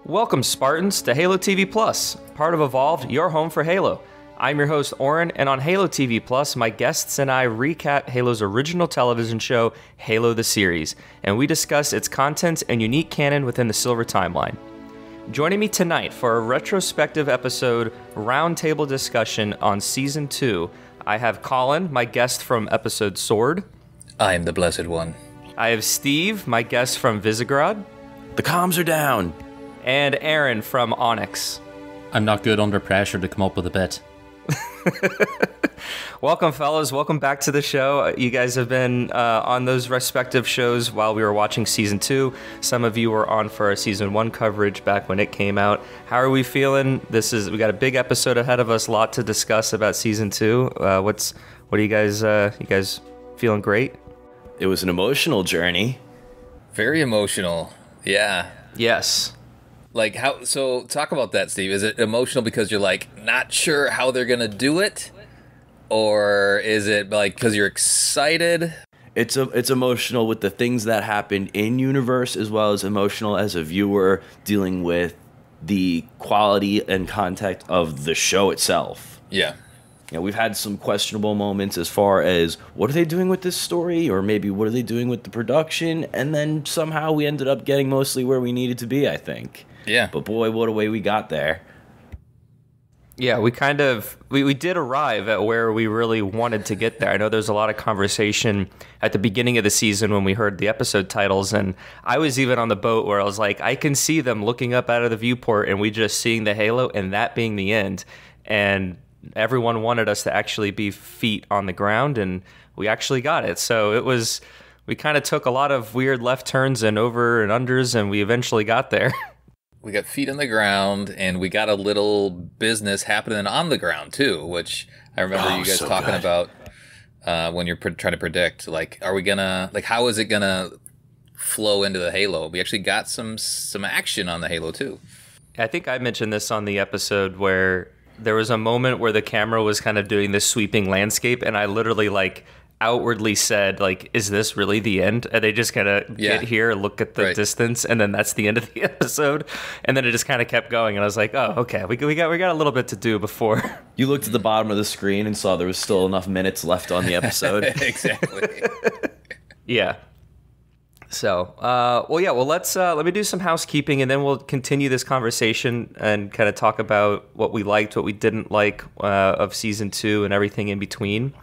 Welcome, Spartans, to Halo TV Plus, part of Evolved, your home for Halo. I'm your host, Oran, and on Halo TV Plus, my guests and I recap Halo's original television show, Halo the Series, and we discuss its content and unique canon within the Silver Timeline. Joining me tonight for a retrospective episode roundtable discussion on Season 2, I have Colin, my guest from episode Sword. I am the Blessed One. I have Steve, my guest from Visegrad. The comms are down. And Aaron from Onyx. I'm not good under pressure to come up with a bit. Welcome, fellas. Welcome back to the show. You guys have been on those respective shows while we were watching Season 2. Some of you were on for our Season 1 coverage back when it came out. How are we feeling? We got a big episode ahead of us, a lot to discuss about Season 2. What are you guys feeling great? It was an emotional journey. Very emotional. Yeah. Yes. Like how? So talk about that, Steve. Is it emotional because you're like not sure how they're gonna do it, or is it like because you're excited? It's emotional with the things that happened in universe, as well as emotional as a viewer dealing with the quality and content of the show itself. Yeah. You know, we've had some questionable moments as far as what are they doing with this story, or maybe what are they doing with the production, and then somehow we ended up getting mostly where we needed to be, I think. Yeah. But boy, what a way we got there. Yeah, we did arrive at where we really wanted to get there. I know there's a lot of conversation at the beginning of the season when we heard the episode titles, and I was even on the boat where I was like, I can see them looking up out of the viewport and we just seeing the Halo and that being the end. And everyone wanted us to actually be feet on the ground, and we actually got it. So we kind of took a lot of weird left turns and over and unders, and we eventually got there. We got feet on the ground, and we got a little business happening on the ground too, which I remember you guys talking about when you're trying to predict, like, are we gonna, like, how is it gonna flow into the Halo? We actually got some action on the Halo too. I think I mentioned this on the episode where there was a moment where the camera was kind of doing this sweeping landscape, and I literally outwardly said, is this really the end? And they just kind of get here, look at the distance, and then that's the end of the episode. And then it just kind of kept going, and I was like, oh, okay, we got a little bit to do before. You looked at the bottom of the screen and saw there was still enough minutes left on the episode. Exactly. Yeah. So, let me do some housekeeping, and then we'll continue this conversation and kind of talk about what we liked, what we didn't like of Season 2 and everything in between.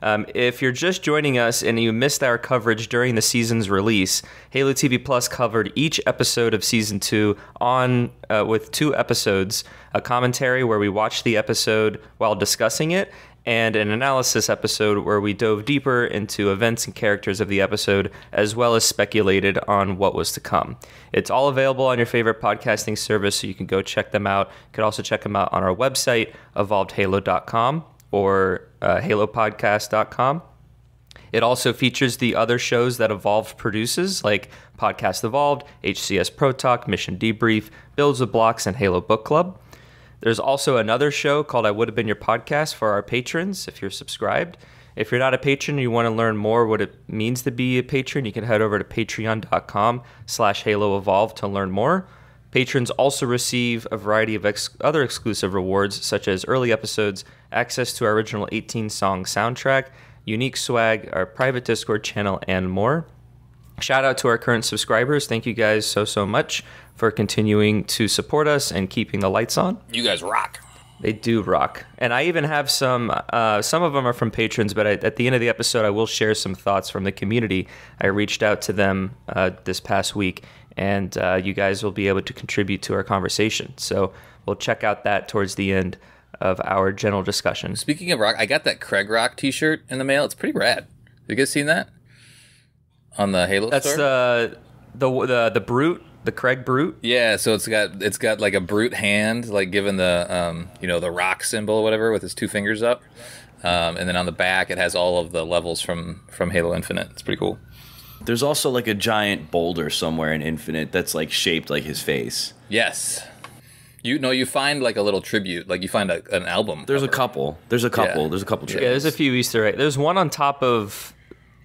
If you're just joining us and you missed our coverage during the season's release, Halo TV Plus covered each episode of Season 2 with 2 episodes, a commentary where we watched the episode while discussing it, and an analysis episode where we dove deeper into events and characters of the episode, as well as speculated on what was to come. It's all available on your favorite podcasting service, so you can go check them out. You can also check them out on our website, evolvedhalo.com or halopodcast.com. It also features the other shows that Evolved produces, like Podcast Evolved, HCS Pro Talk, Mission Debrief, Builds with Blocks, and Halo Book Club. There's also another show called I Would Have Been Your Podcast for our patrons, if you're subscribed. If you're not a patron and you want to learn more what it means to be a patron, you can head over to patreon.com/HaloEvolved to learn more. Patrons also receive a variety of other exclusive rewards, such as early episodes, access to our original 18-song soundtrack, unique swag, our private Discord channel, and more. Shout out to our current subscribers. Thank you guys so much for continuing to support us and keeping the lights on. You guys rock. They do rock. And I even have some of them are from patrons, but at the end of the episode, I will share some thoughts from the community. I reached out to them this past week, and you guys will be able to contribute to our conversation. So we'll check out that towards the end of our general discussion. Speaking of rock, I got that Craig Rock t-shirt in the mail. It's pretty rad. Have you guys seen that? On the Halo store? That's the Brute, the Craig Brute? Yeah, so it's got like a brute hand, like given the the rock symbol or whatever with his 2 fingers up. And then on the back it has all of the levels from Halo Infinite. It's pretty cool. There's also like a giant boulder somewhere in Infinite that's like shaped like his face. Yes. You find like a little tribute, like you find an album. There's a couple. There's a couple tributes. Yeah, there's a few Easter eggs. There's one on top of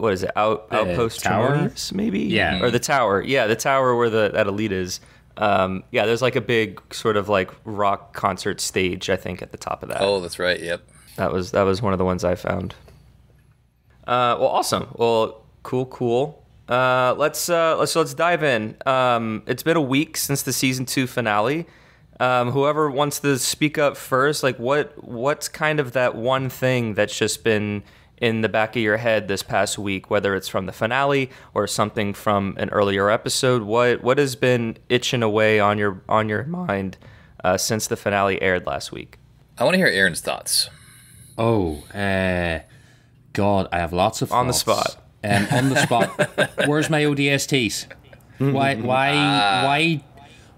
what is it? Outpost Tower? Tremonius, maybe? Yeah. Or the tower. Yeah, the tower where that elite is. Yeah, there's like a big sort of like rock concert stage, I think, at the top of that. Oh, that's right. Yep. That was one of the ones I found. Well, awesome. Well, cool. Let's dive in. It's been a week since the season 2 finale. Whoever wants to speak up first, like what's kind of that one thing that's just been in the back of your head this past week, whether it's from the finale or something from an earlier episode? What has been itching away on your mind since the finale aired last week? I want to hear Aaron's thoughts. Oh, God, I have lots of thoughts. On the spot. On the spot. Where's my ODSTs?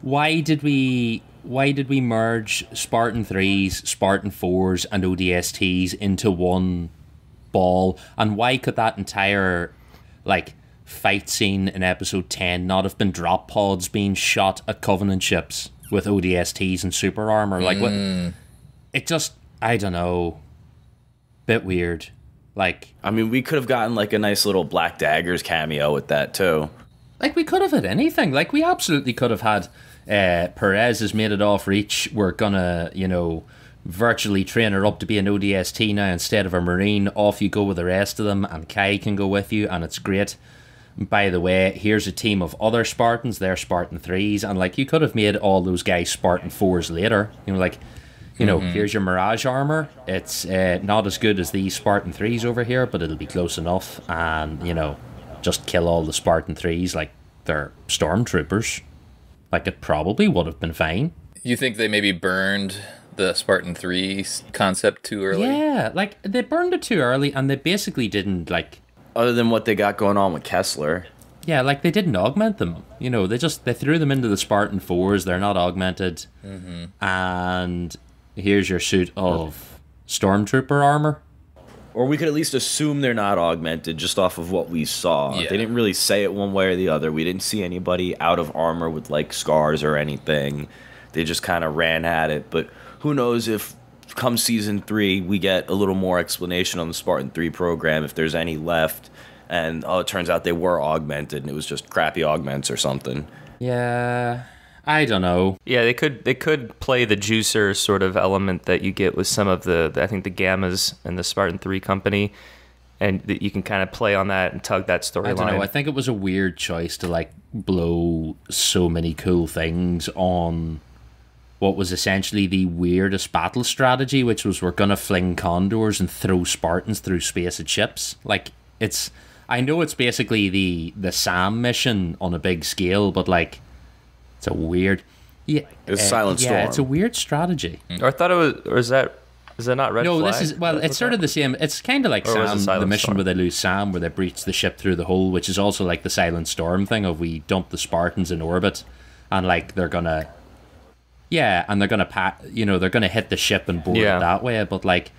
Why did we merge Spartan 3s, Spartan 4s, and ODSTs into one ball? And why could that entire fight scene in episode 10 not have been drop pods being shot at Covenant ships with ODSTs and super armor? What? It just, I don't know, bit weird. I mean, we could have gotten a nice little Black Daggers cameo with that too. We could have had anything. We absolutely could have had Perez has made it off reach. We're gonna, virtually train her up to be an ODST now instead of a Marine. Off you go with the rest of them, and Kai can go with you, and it's great. By the way, here's a team of other Spartans. They're Spartan 3s, and you could have made all those guys Spartan 4s later. Here's your Mirage armor. It's not as good as these Spartan 3s over here, but it'll be close enough. And, just kill all the Spartan 3s like they're stormtroopers. It probably would have been fine. You think they maybe burned the Spartan 3 concept too early? Yeah, they burned it too early, and they basically didn't, Other than what they got going on with Kessler. Yeah, they didn't augment them. They threw them into the Spartan 4s. They're not augmented. And here's your suit of stormtrooper armor. Or we could at least assume they're not augmented just off of what we saw. Yeah. They didn't really say it one way or the other. We didn't see anybody out of armor with scars or anything. They just kind of ran at it. But who knows if come season 3 we get a little more explanation on the Spartan 3 program, if there's any left. And it turns out they were augmented and it was just crappy augments or something. Yeah, I don't know. Yeah, they could play the juicer sort of element that you get with some of the I think the Gammas and the Spartan 3 company, and you can kind of play on that and tug that storyline. I don't know. I think it was a weird choice to blow so many cool things on what was essentially the weirdest battle strategy, which was we're gonna fling condors and throw Spartans through space at ships. I know it's basically the SAM mission on a big scale, but it's a weird, It's Silent Storm. Yeah, it's a weird strategy. Or I thought it was, or is that not Red No, Flag? It's sort of the same. It's kind of like Or was it SAM, the Silent mission Storm? where they lose SAM, where they breach the ship through the hole, which is also the Silent Storm thing of we dump the Spartans in orbit, and they're gonna, and they're gonna they're gonna hit the ship and board it that way, but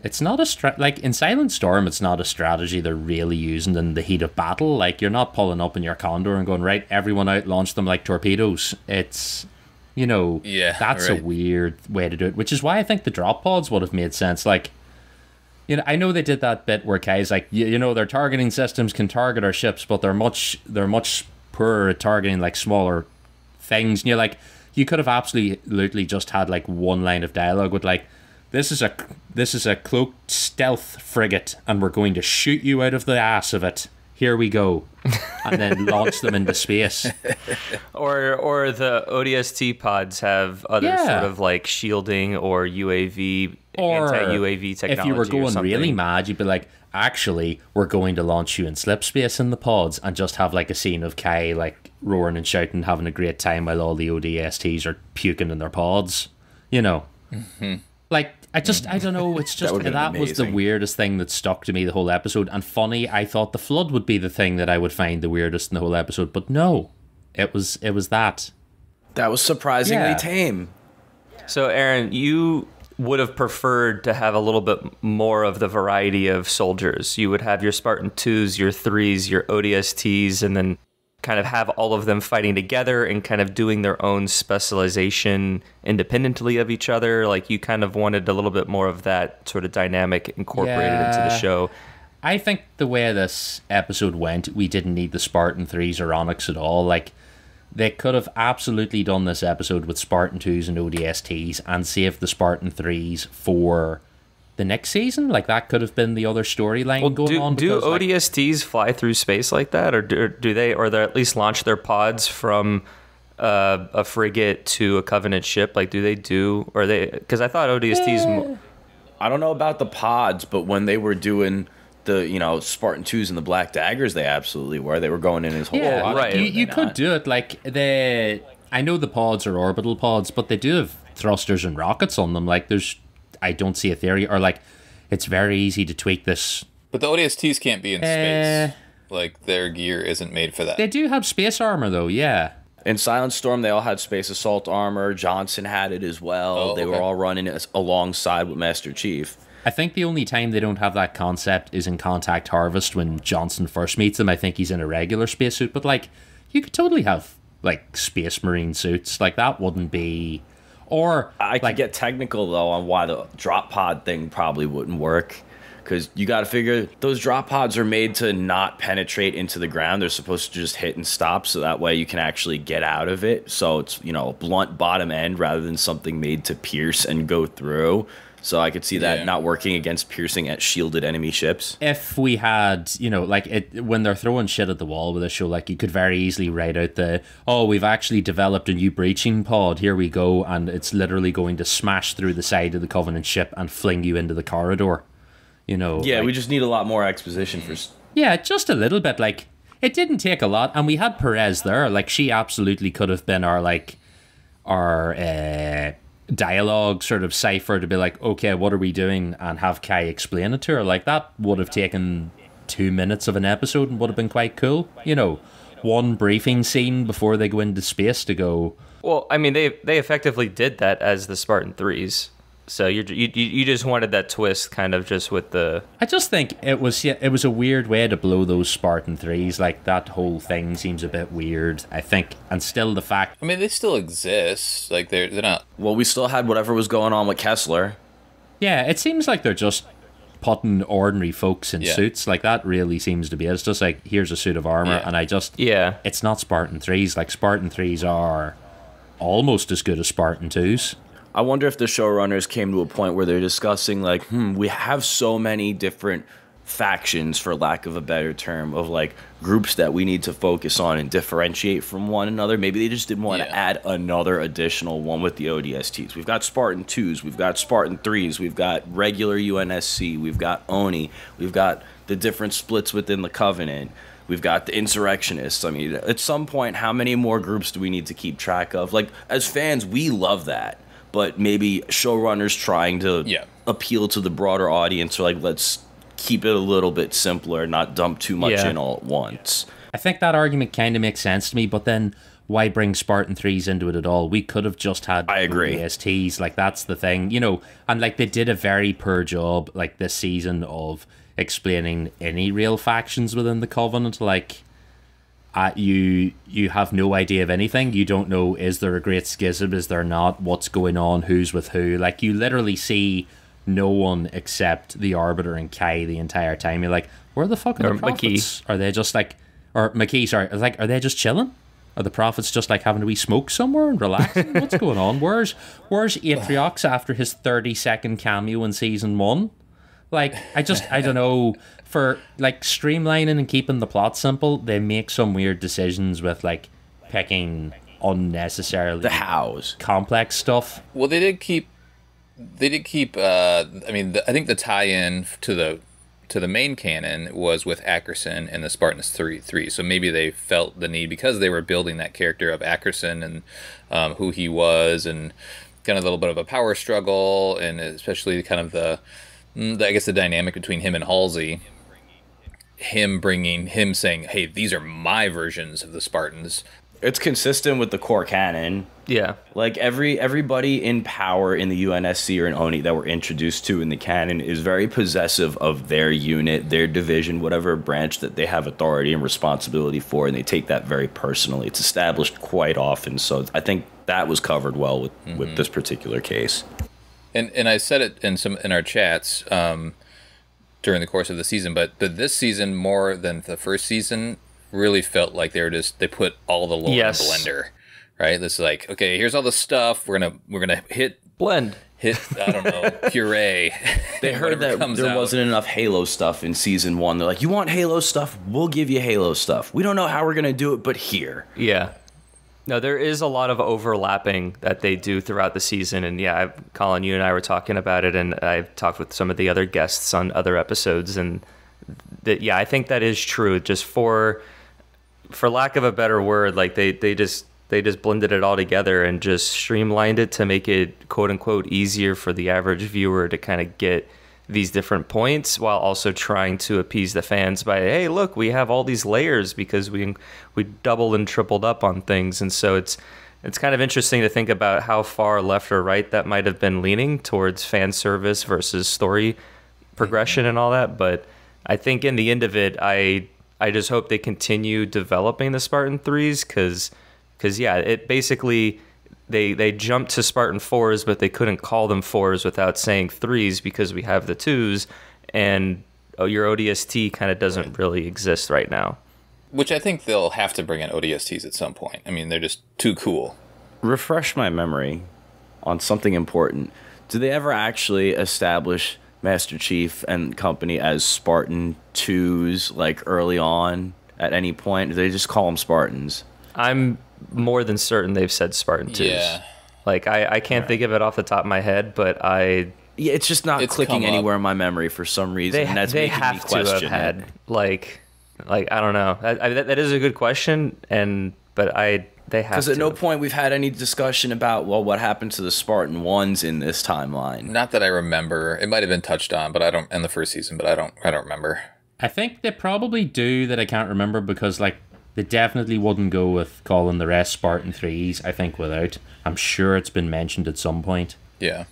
it's not a in Silent Storm, it's not a strategy they're really using in the heat of battle. You're not pulling up in your Condor and going, right, everyone out, launch them like torpedoes. It's, that's right. a weird way to do it, which is why I think the drop pods would have made sense. I know they did that bit where Kai's their targeting systems can target our ships, but they're much poorer at targeting smaller things. And you could have absolutely just had one line of dialogue with this is a cloaked stealth frigate, and we're going to shoot you out of the ass of it. Here we go, and then launch them into space. Or the ODST pods have other sort of shielding or UAV, or anti-UAV technology. If you were going or really mad, you'd be actually, we're going to launch you in slipspace in the pods, and just have a scene of Kai roaring and shouting, having a great time while all the ODSTs are puking in their pods. I don't know, it's just, that was the weirdest thing that stuck to me the whole episode. And funny, I thought the flood would be the thing that I would find the weirdest in the whole episode, but no, it was that. That was surprisingly tame. So, Aaron, you would have preferred to have a little bit more of the variety of soldiers. You would have your Spartan 2s, your 3s, your ODSTs, and then kind of have all of them fighting together and kind of doing their own specialization independently of each other. You kind of wanted a little bit more of that sort of dynamic incorporated into the show. I think the way this episode went, we didn't need the Spartan 3s or Onyx at all. they could have absolutely done this episode with Spartan 2s and ODSTs and saved the Spartan 3s for the next season. Like, that could have been the other storyline going on. Do because, like, ODSTs fly through space like that, or do they, or they at least launch their pods from a frigate to a Covenant ship? Like, do they do, or they? Because I thought ODSTs. I don't know about the pods, but when they were doing the Spartan 2s and the Black Daggers, they absolutely were. They were going in his whole yeah, right. You could do it. Like, I know the pods are orbital pods, but they do have thrusters and rockets on them. Like, I don't see a theory, or like, it's very easy to tweak this. But the ODSTs can't be in space. Like, their gear isn't made for that. They do have space armor, though, yeah. In Silent Storm, they all had space assault armor. Johnson had it as well. They were all running alongside with Master Chief. I think the only time they don't have that concept is in Contact Harvest when Johnson first meets him. I think he's in a regular spacesuit, but like, you could totally have like Space Marine suits. Like, that wouldn't be. Or I could get technical though on why the drop pod thing probably wouldn't work, because you got to figure those drop pods are made to not penetrate into the ground. They're supposed to just hit and stop, so that way you can actually get out of it. So it's a blunt bottom end rather than something made to pierce and go through. So I could see that not working against piercing at shielded enemy ships. If we had, when they're throwing shit at the wall with a show, like, you could very easily write out we've actually developed a new breaching pod, here we go, and it's literally going to smash through the side of the Covenant ship and fling you into the corridor. Yeah, we just need a lot more exposition for. Yeah, just a little bit. Like, it didn't take a lot, and we had Perez there. Like, she absolutely could have been our dialogue sort of cipher to be like, okay, what are we doing, and have Kai explain it to her. Like, that would have taken 2 minutes of an episode and would have been quite cool. One briefing scene before they go into space to go. Well, I mean, they effectively did that as the Spartan 3s. So you just wanted that twist, kind of, just with the. I just think it was a weird way to blow those Spartan 3s. Like, that whole thing seems a bit weird, I think, and still the fact. I mean, they still exist. Like, they're not. Well, we still had whatever was going on with Kessler. Yeah, it seems like they're just putting ordinary folks in suits. Like, that really seems to be it. It's just like, here's a suit of armor, and it's not Spartan 3s. Like, Spartan 3s are almost as good as Spartan 2s. I wonder if the showrunners came to a point where they're discussing, like, we have so many different factions, for lack of a better term, of, like, groups that we need to focus on and differentiate from one another. Maybe they just didn't want to add another additional one with the ODSTs. We've got Spartan 2s, we've got Spartan 3s, we've got regular UNSC, we've got ONI, we've got the different splits within the Covenant. We've got the insurrectionists. I mean, at some point, how many more groups do we need to keep track of? Like, as fans, we love that. But maybe showrunners trying to appeal to the broader audience are like, let's keep it a little bit simpler, not dump too much in all at once. I think that argument kind of makes sense to me, but then why bring Spartan 3s into it at all? We could have just had ODSTs. Like, that's the thing, and like, they did a very poor job, like, this season of explaining any real factions within the Covenant. Like, you have no idea of anything. You don't know, is there a great schism, is there not, what's going on, who's with who. Like, you literally see no one except the Arbiter and Kai the entire time. You're like, where the fuck are the prophets? Are they just like, or McKee, sorry, like, are they just chilling? Are the prophets just like having a wee smoke somewhere and relaxing? What's going on? Where's Atriox after his 30-second cameo in season 1? Like, I don't know. For, like, streamlining and keeping the plot simple, they make some weird decisions with, like, picking unnecessarily the hows complex stuff. Well, they did keep. I think the tie-in to the main canon was with Ackerson and the Spartans 3. So maybe they felt the need, because they were building that character of Ackerson and who he was, and kind of a little bit of a power struggle, and especially kind of the dynamic between him and Halsey. Him saying, hey, these are my versions of the Spartans. It's consistent with the core canon. Yeah. Like, everybody in power in the UNSC or in ONI that we're introduced to in the canon is very possessive of their unit, their division, whatever branch that they have authority and responsibility for, and they take that very personally. It's established quite often, so I think that was covered well with this particular case. And I said it in our chats during the course of the season, but this season, more than the first season, really felt like they put all the lore in a blender, right? This is like, okay, here's all the stuff. We're gonna hit I don't know, puree. They heard that there wasn't enough Halo stuff in season 1. They're like, you want Halo stuff? We'll give you Halo stuff. We don't know how we're gonna do it, but here. Yeah. No, there is a lot of overlapping that they do throughout the season, and yeah, Colin, you and I were talking about it, and I've talked with some of the other guests on other episodes, and I think that is true. Just for lack of a better word, like they just blended it all together and just streamlined it to make it quote unquote easier for the average viewer to kind of get these different points, while also trying to appease the fans by, hey, look, we have all these layers because we doubled and tripled up on things. And so it's kind of interesting to think about how far left or right that might have been leaning towards fan service versus story progression and all that. But I think in the end of it, I just hope they continue developing the Spartan 3s because yeah, it basically they jumped to Spartan 4s, but they couldn't call them 4s without saying 3s because we have the 2s, and your ODST kind of doesn't really exist right now. Which I think they'll have to bring in ODSTs at some point. I mean, they're just too cool. Refresh my memory on something important. Do they ever actually establish Master Chief and company as Spartan 2s, like early on at any point? Do they just call them Spartans? I'm more than certain they've said Spartan 2s. Yeah. Like, I can't think of it off the top of my head, but yeah, it's just not clicking anywhere in my memory for some reason. And that's making me question to have had, like I don't know. That is a good question, but they have to. Because at no point we've had any discussion about, well, what happened to the Spartan 1s in this timeline. Not that I remember. It might have been touched on, but I don't in the first season, but I don't remember. I think they probably do that I can't remember because, like, they definitely wouldn't go with calling the rest Spartan 3s, I think, without. I'm sure it's been mentioned at some point. Yeah.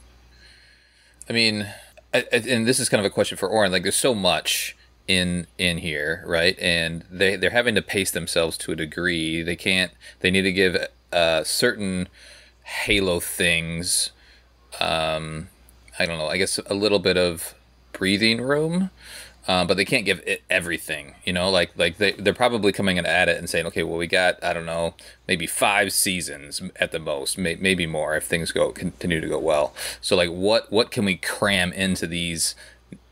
I mean, and this is kind of a question for Oran. Like, there's so much in here, right? And they're having to pace themselves to a degree. They need to give certain Halo things, I don't know, I guess a little bit of breathing room. But they can't give it everything, you know, like they're probably coming in at it and saying, okay, well, we got, I don't know, maybe 5 seasons at the most, maybe more if things continue to go well. So like, what can we cram into these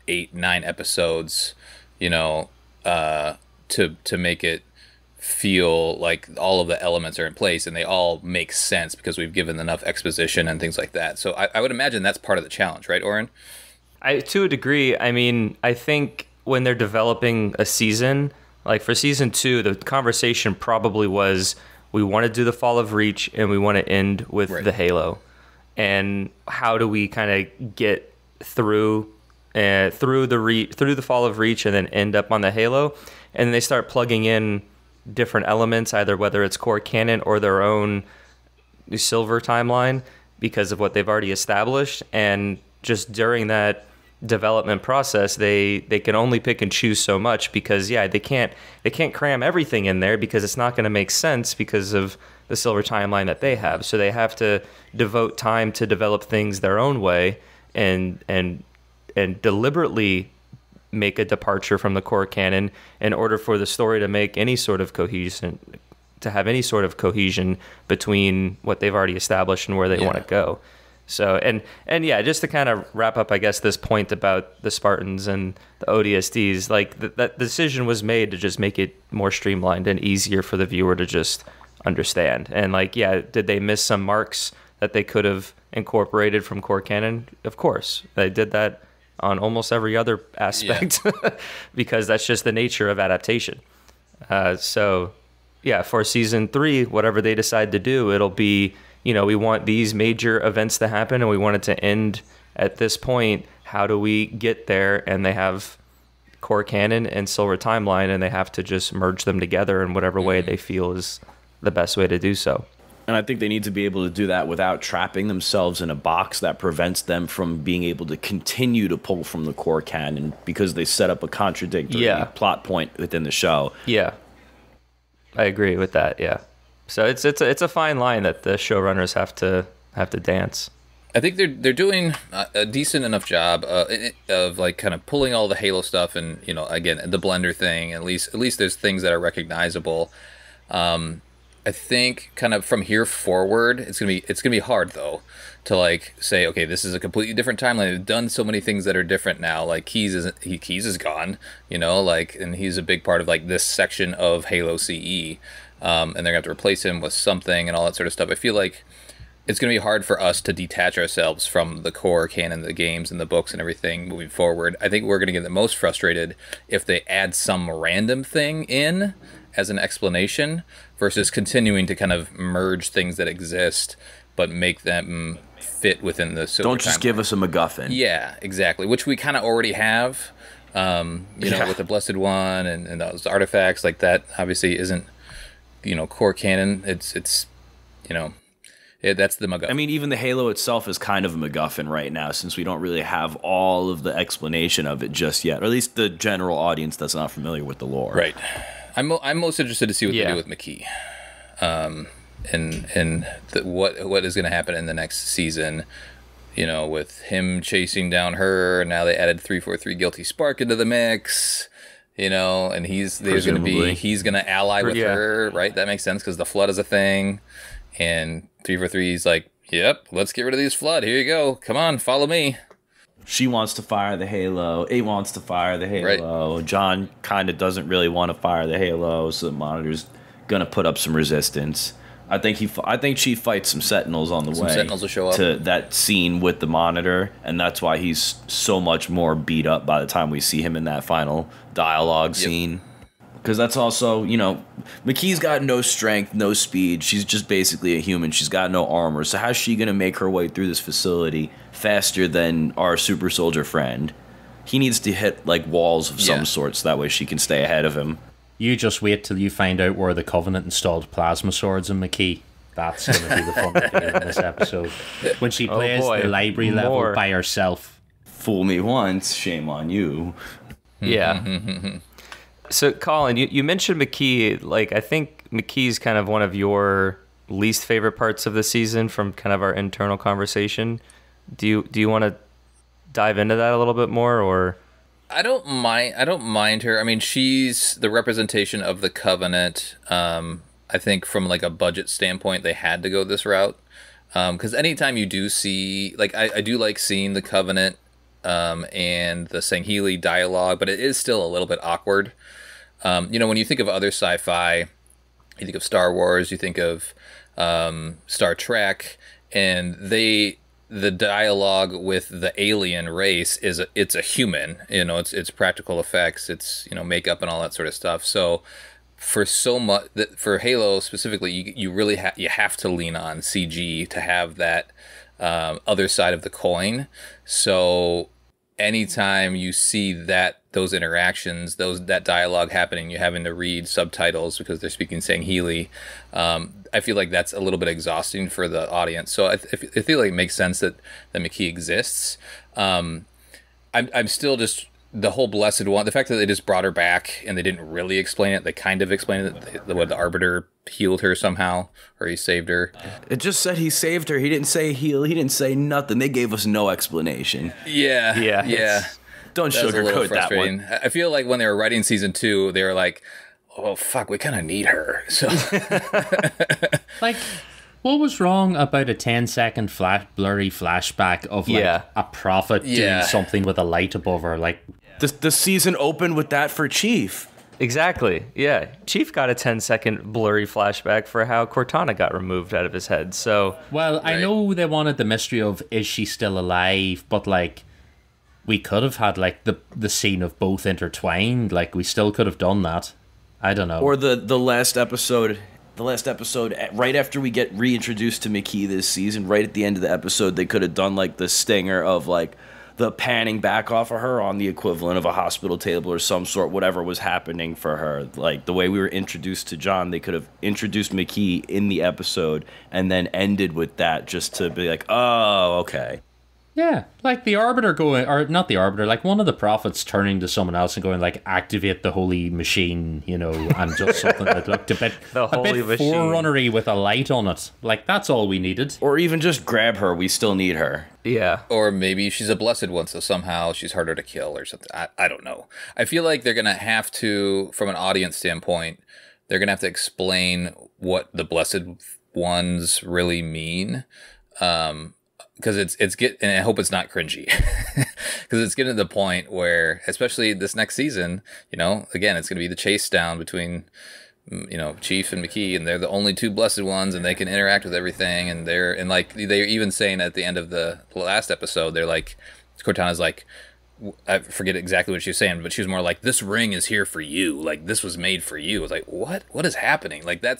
8-9 episodes, you know, to make it feel like all of the elements are in place and they all make sense because we've given enough exposition and things like that. So I would imagine that's part of the challenge, right, Oran? To a degree, I mean, I think when they're developing a season, like for season 2, the conversation probably was, we want to do the Fall of Reach and we want to end with the Halo. And how do we kind of get through the Fall of Reach and then end up on the Halo? And they start plugging in different elements, either whether it's core canon or their own Silver timeline because of what they've already established. And just during that development process, they can only pick and choose so much because they can't cram everything in there because it's not going to make sense because of the Silver timeline that they have. So they have to devote time to develop things their own way and deliberately make a departure from the core canon in order for the story to make any sort of cohesion, to have any sort of cohesion between what they've already established and where they want to go. So, and yeah, just to kind of wrap up, I guess, this point about the Spartans and the ODSTs, like that decision was made to just make it more streamlined and easier for the viewer to just understand. And like, yeah, did they miss some marks that they could have incorporated from core canon? Of course. They did that on almost every other aspect because that's just the nature of adaptation. So, yeah, for season 3, whatever they decide to do, it'll be, you know, we want these major events to happen and we want it to end at this point. How do we get there? And they have core canon and Silver timeline, and they have to just merge them together in whatever way they feel is the best way to do so. And I think they need to be able to do that without trapping themselves in a box that prevents them from being able to continue to pull from the core canon because they set up a contradictory plot point within the show. Yeah, I agree with that. Yeah. So it's a fine line that the showrunners have to dance. I think they're doing a decent enough job of like kind of pulling all the Halo stuff, and again the blender thing. At least there's things that are recognizable. I think kind of from here forward, it's gonna be hard though to like say, okay, this is a completely different timeline. They've done so many things that are different now. Like Keyes is gone, like, and he's a big part of like this section of Halo CE, and they're gonna have to replace him with something and all that sort of stuff. I feel like it's going to be hard for us to detach ourselves from the core canon, the games and the books and everything moving forward. I think we're going to get the most frustrated if they add some random thing in as an explanation versus continuing to kind of merge things that exist but make them fit within the silver Don't just timeline. give us a MacGuffin. Yeah, exactly, which we kind of already have, with the Blessed One and those artifacts. Like that obviously isn't, core canon. It's that's the MacGuffin. I mean, even the Halo itself is kind of a MacGuffin right now, since we don't really have all of the explanation of it just yet, or at least the general audience that's not familiar with the lore. Right. I'm most interested to see what they do with McKee, and what is going to happen in the next season. With him chasing down her, and now they added 343 Guilty Spark into the mix. And he's going to ally with her, right? That makes sense because the Flood is a thing. And 343 is like, yep, let's get rid of these Flood. Here you go. Come on, follow me. She wants to fire the Halo. A wants to fire the Halo. Right. John kind of doesn't really want to fire the Halo, so the Monitor's gonna put up some resistance. I think she fights some Sentinels on the way. Some Sentinels will show up to that scene with the Monitor, and that's why he's so much more beat up by the time we see him in that final dialogue scene. Because that's also, McKee's got no strength, no speed. She's just basically a human. She's got no armor. So how's she going to make her way through this facility faster than our super soldier friend? He needs to hit, like, walls of some sort so that way she can stay ahead of him. You just wait till you find out where the Covenant installed plasma swords in McKee. That's going to be the fun thing in this episode. When she plays the library level by herself. Fool me once, shame on you. Yeah. So, Colin, you mentioned McKee. Like, I think McKee's kind of one of your least favorite parts of the season from kind of our internal conversation. Do you want to dive into that a little bit more, or? I don't mind her. I mean, she's the representation of the Covenant. I think from like a budget standpoint, they had to go this route. Because anytime you do see, like, I do like seeing the Covenant and the Sangheili dialogue, but it is still a little bit awkward. When you think of other sci-fi, you think of Star Wars, you think of Star Trek, and the dialogue with the alien race it's a human. It's practical effects, it's makeup and all that sort of stuff. So for Halo specifically, you really have to lean on CG to have that other side of the coin. So anytime you see those interactions, that dialogue happening, you're having to read subtitles because they're speaking Sangheili. I feel like that's a little bit exhausting for the audience. So I feel like it makes sense that McKee exists. I'm still just the whole Blessed One. The fact that they just brought her back and they didn't really explain it. They kind of explained it. The Arbiter healed her somehow, or he saved her. It just said he saved her. He didn't say heal. He didn't say nothing. They gave us no explanation. Yeah. Don't sugarcoat that one. I feel like when they were writing season 2, they were like, "Oh fuck, we kind of need her." So, like, what was wrong about a 10-second blurry flashback of like a prophet doing something with a light above her? Like, the season opened with that for Chief. Exactly. Yeah, Chief got a 10-second blurry flashback for how Cortana got removed out of his head. So, well, I know they wanted the mystery of is she still alive, but like, we could have had like the scene of both intertwined. Like, we still could have done that. I don't know. Or the last episode. The last episode, right after we get reintroduced to McKee this season, right at the end of the episode, they could have done like the stinger of like the panning back off of her on the equivalent of a hospital table or some sort, whatever was happening for her. Like the way we were introduced to John, they could have introduced McKee in the episode and then ended with that just to be like, oh, okay. Yeah, like the Arbiter going, or not the Arbiter, like one of the prophets turning to someone else and going like, activate the holy machine, you know, and just something that looked a bit forerunnery with a light on it. Like, that's all we needed. Or even just grab her, we still need her. Yeah. Or maybe she's a blessed one, so somehow she's harder to kill or something. I don't know. I feel like they're going to have to, from an audience standpoint, they're going to have to explain what the blessed ones really mean. Because and I hope it's not cringy, because it's getting to the point where, especially this next season, you know, again, it's going to be the chase down between, you know, Chief and McKee, and they're the only two blessed ones, and they can interact with everything, and they're even saying at the end of the last episode, they're like, Cortana's like, I forget exactly what she was saying, but she was more like, this ring is here for you, like this was made for you. It's like, what is happening? Like that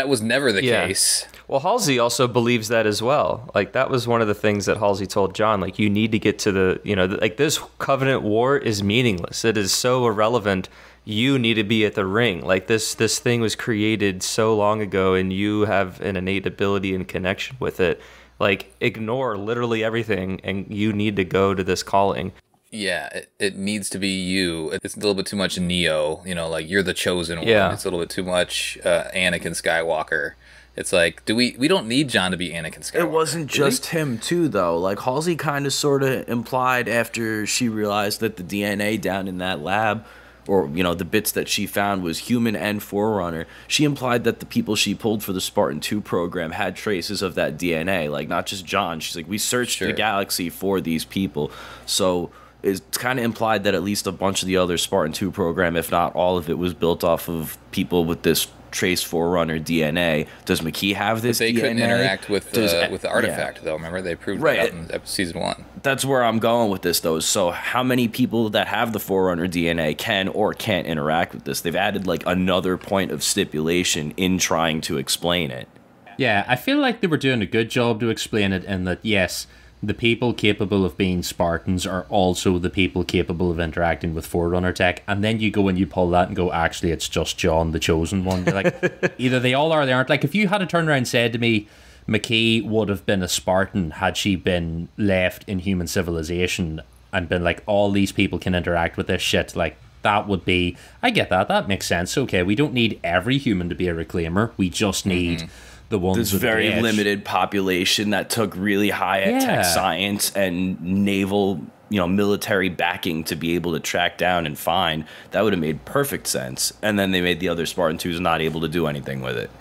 was never the case. Well, Halsey also believes that as well. Like, that was one of the things that Halsey told John. Like, you need to get to the, you know, like, this Covenant war is meaningless. It is so irrelevant. You need to be at the ring. Like, this thing was created so long ago, and you have an innate ability and connection with it. Like, ignore literally everything, and you need to go to this calling. Yeah, it needs to be you. It's a little bit too much Neo, you know, like you're the chosen one. Yeah. It's a little bit too much Anakin Skywalker. It's like, we don't need John to be Anakin Skywalker. It wasn't just him, too, though. Like, Halsey kind of sort of implied after she realized that the DNA down in that lab, or, you know, the bits that she found was human and Forerunner, she implied that the people she pulled for the Spartan 2 program had traces of that DNA. Like, not just John. She's like, we searched the galaxy for these people. So it's kind of implied that at least a bunch of the other Spartan 2 program, if not all of it, was built off of people with this trace Forerunner DNA. Does McKee have this DNA? They couldn't interact with the artifact, though. Remember, they proved that out in season 1. That's where I'm going with this, though. So how many people that have the Forerunner DNA can or can't interact with this? They've added, like, another point of stipulation in trying to explain it. Yeah, I feel like they were doing a good job to explain it in that, yes, the people capable of being Spartans are also the people capable of interacting with Forerunner tech, and then you go and you pull that and go, actually, it's just John, the chosen one. You're like, either they all are or they aren't. Like, if you had to turn around and said to me, McKee would have been a Spartan had she been left in human civilization and been like, all these people can interact with this shit, like, that would be, I get that, that makes sense. Okay, we don't need every human to be a reclaimer, we just need the ones this with very the edge. limited population that took really high tech science and naval, you know, military backing to be able to track down and find. That would have made perfect sense. And then they made the other Spartan 2s not able to do anything with it.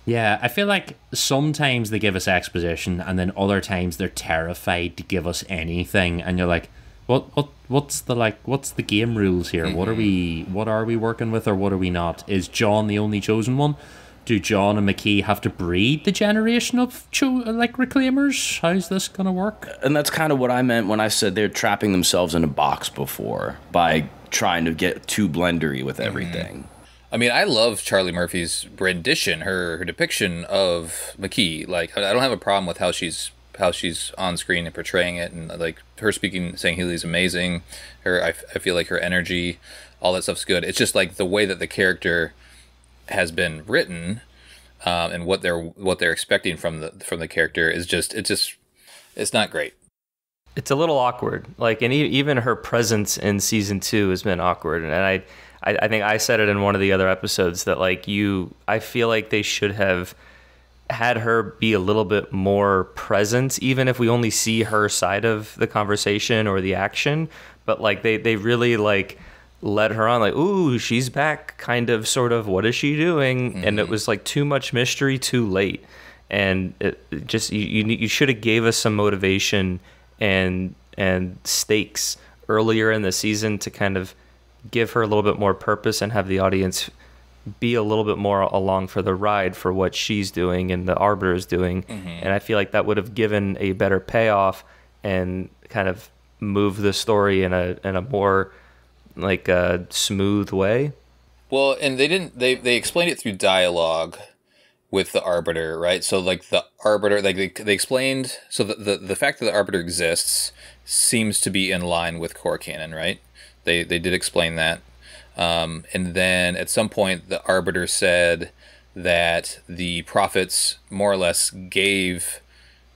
Yeah, I feel like sometimes they give us exposition, and then other times they're terrified to give us anything, and you're like, what's the game rules here? What are we working with, or what are we not? Is John the only chosen one? Do John and McKee have to breed the generation of reclaimers? How's this gonna work? And that's kind of what I meant when I said they're trapping themselves in a box before by trying to get too blendery with everything. I mean, I love Charlie Murphy's rendition, her depiction of McKee. Like, I don't have a problem with how she's on screen and portraying it, and like her speaking, saying Healy's amazing. I feel like her energy, all that stuff's good. It's just like the way that the character has been written, and what they're expecting from the character is just it's not great. It's a little awkward. Like, and even her presence in season 2 has been awkward. And I think I said it in one of the other episodes that, like, I feel like they should have had her be a little bit more present, even if we only see her side of the conversation or the action. But like they really like led her on, like, ooh, she's back, kind of, sort of, what is she doing? And it was like too much mystery too late, and it just you should have gave us some motivation and stakes earlier in the season to kind of give her a little bit more purpose and have the audience be a little bit more along for the ride for what she's doing and the Arbiter is doing. And I feel like that would have given a better payoff and kind of moved the story in a more like a smooth way. Well, and they explained it through dialogue with the Arbiter, right? So like the Arbiter, like they explained, so the fact that the Arbiter exists seems to be in line with core canon, right? They did explain that. And then at some point the Arbiter said that the prophets more or less gave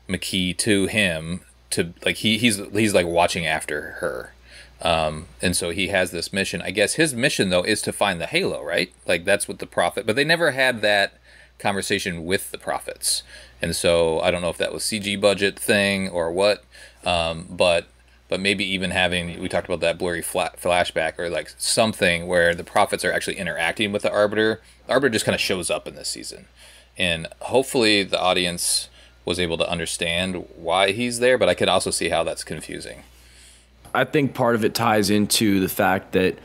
McKee to him to like he's like watching after her. And so he has this mission. I guess his mission though is to find the Halo, right? Like that's what the prophet. But they never had that conversation with the prophets, and so I don't know if that was CG budget thing or what. But maybe even having, we talked about that blurry flashback or like something where the prophets are actually interacting with the Arbiter. The Arbiter just kind of shows up in this season, and hopefully the audience was able to understand why he's there. But I could also see how that's confusing. I think part of it ties into the fact that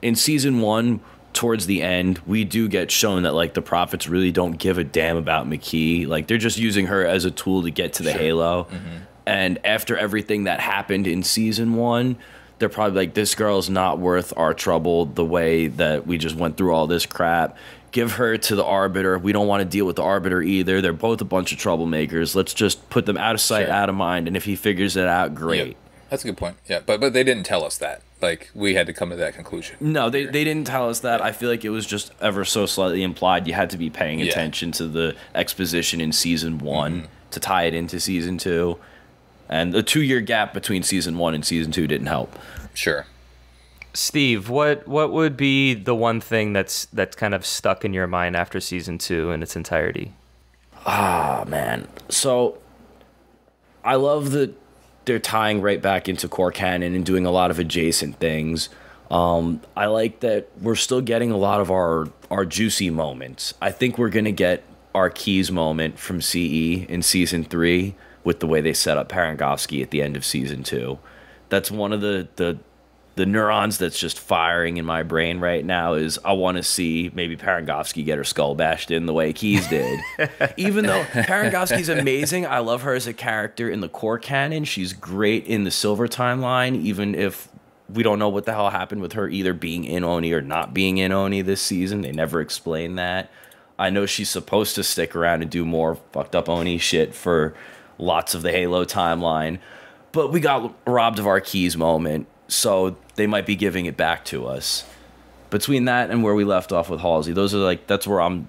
in season 1, towards the end, we do get shown that like the prophets really don't give a damn about McKee. Like they're just using her as a tool to get to the Halo. Mm-hmm. And after everything that happened in season 1, they're probably like, this girl's not worth our trouble the way that we just went through all this crap. Give her to the Arbiter. We don't want to deal with the Arbiter either. They're both a bunch of troublemakers. Let's just put them out of sight, out of mind. And if he figures it out, great. Yep. That's a good point. Yeah, but they didn't tell us that. Like, we had to come to that conclusion. No, they didn't tell us that. I feel like it was just ever so slightly implied. You had to be paying attention to the exposition in season 1 to tie it into season 2. And the 2-year gap between season 1 and season 2 didn't help. Sure. Steve, what would be the one thing that's kind of stuck in your mind after season 2 in its entirety? Ah, man. So, I love that they're tying right back into core canon and doing a lot of adjacent things. I like that we're still getting a lot of our juicy moments. I think we're going to get our Keys moment from CE in season 3 with the way they set up Parangovsky at the end of season 2. That's one of the neurons that's just firing in my brain right now is I want to see maybe Parangovsky get her skull bashed in the way Keys did. Even though Parangovsky's amazing, I love her as a character in the core canon. She's great in the Silver timeline, even if we don't know what the hell happened with her either being in Oni or not being in Oni this season. They never explain that. I know she's supposed to stick around and do more fucked up Oni shit for lots of the Halo timeline, but we got robbed of our Keys moment, so they might be giving it back to us. Between that and where we left off with Halsey, those are like that's where I'm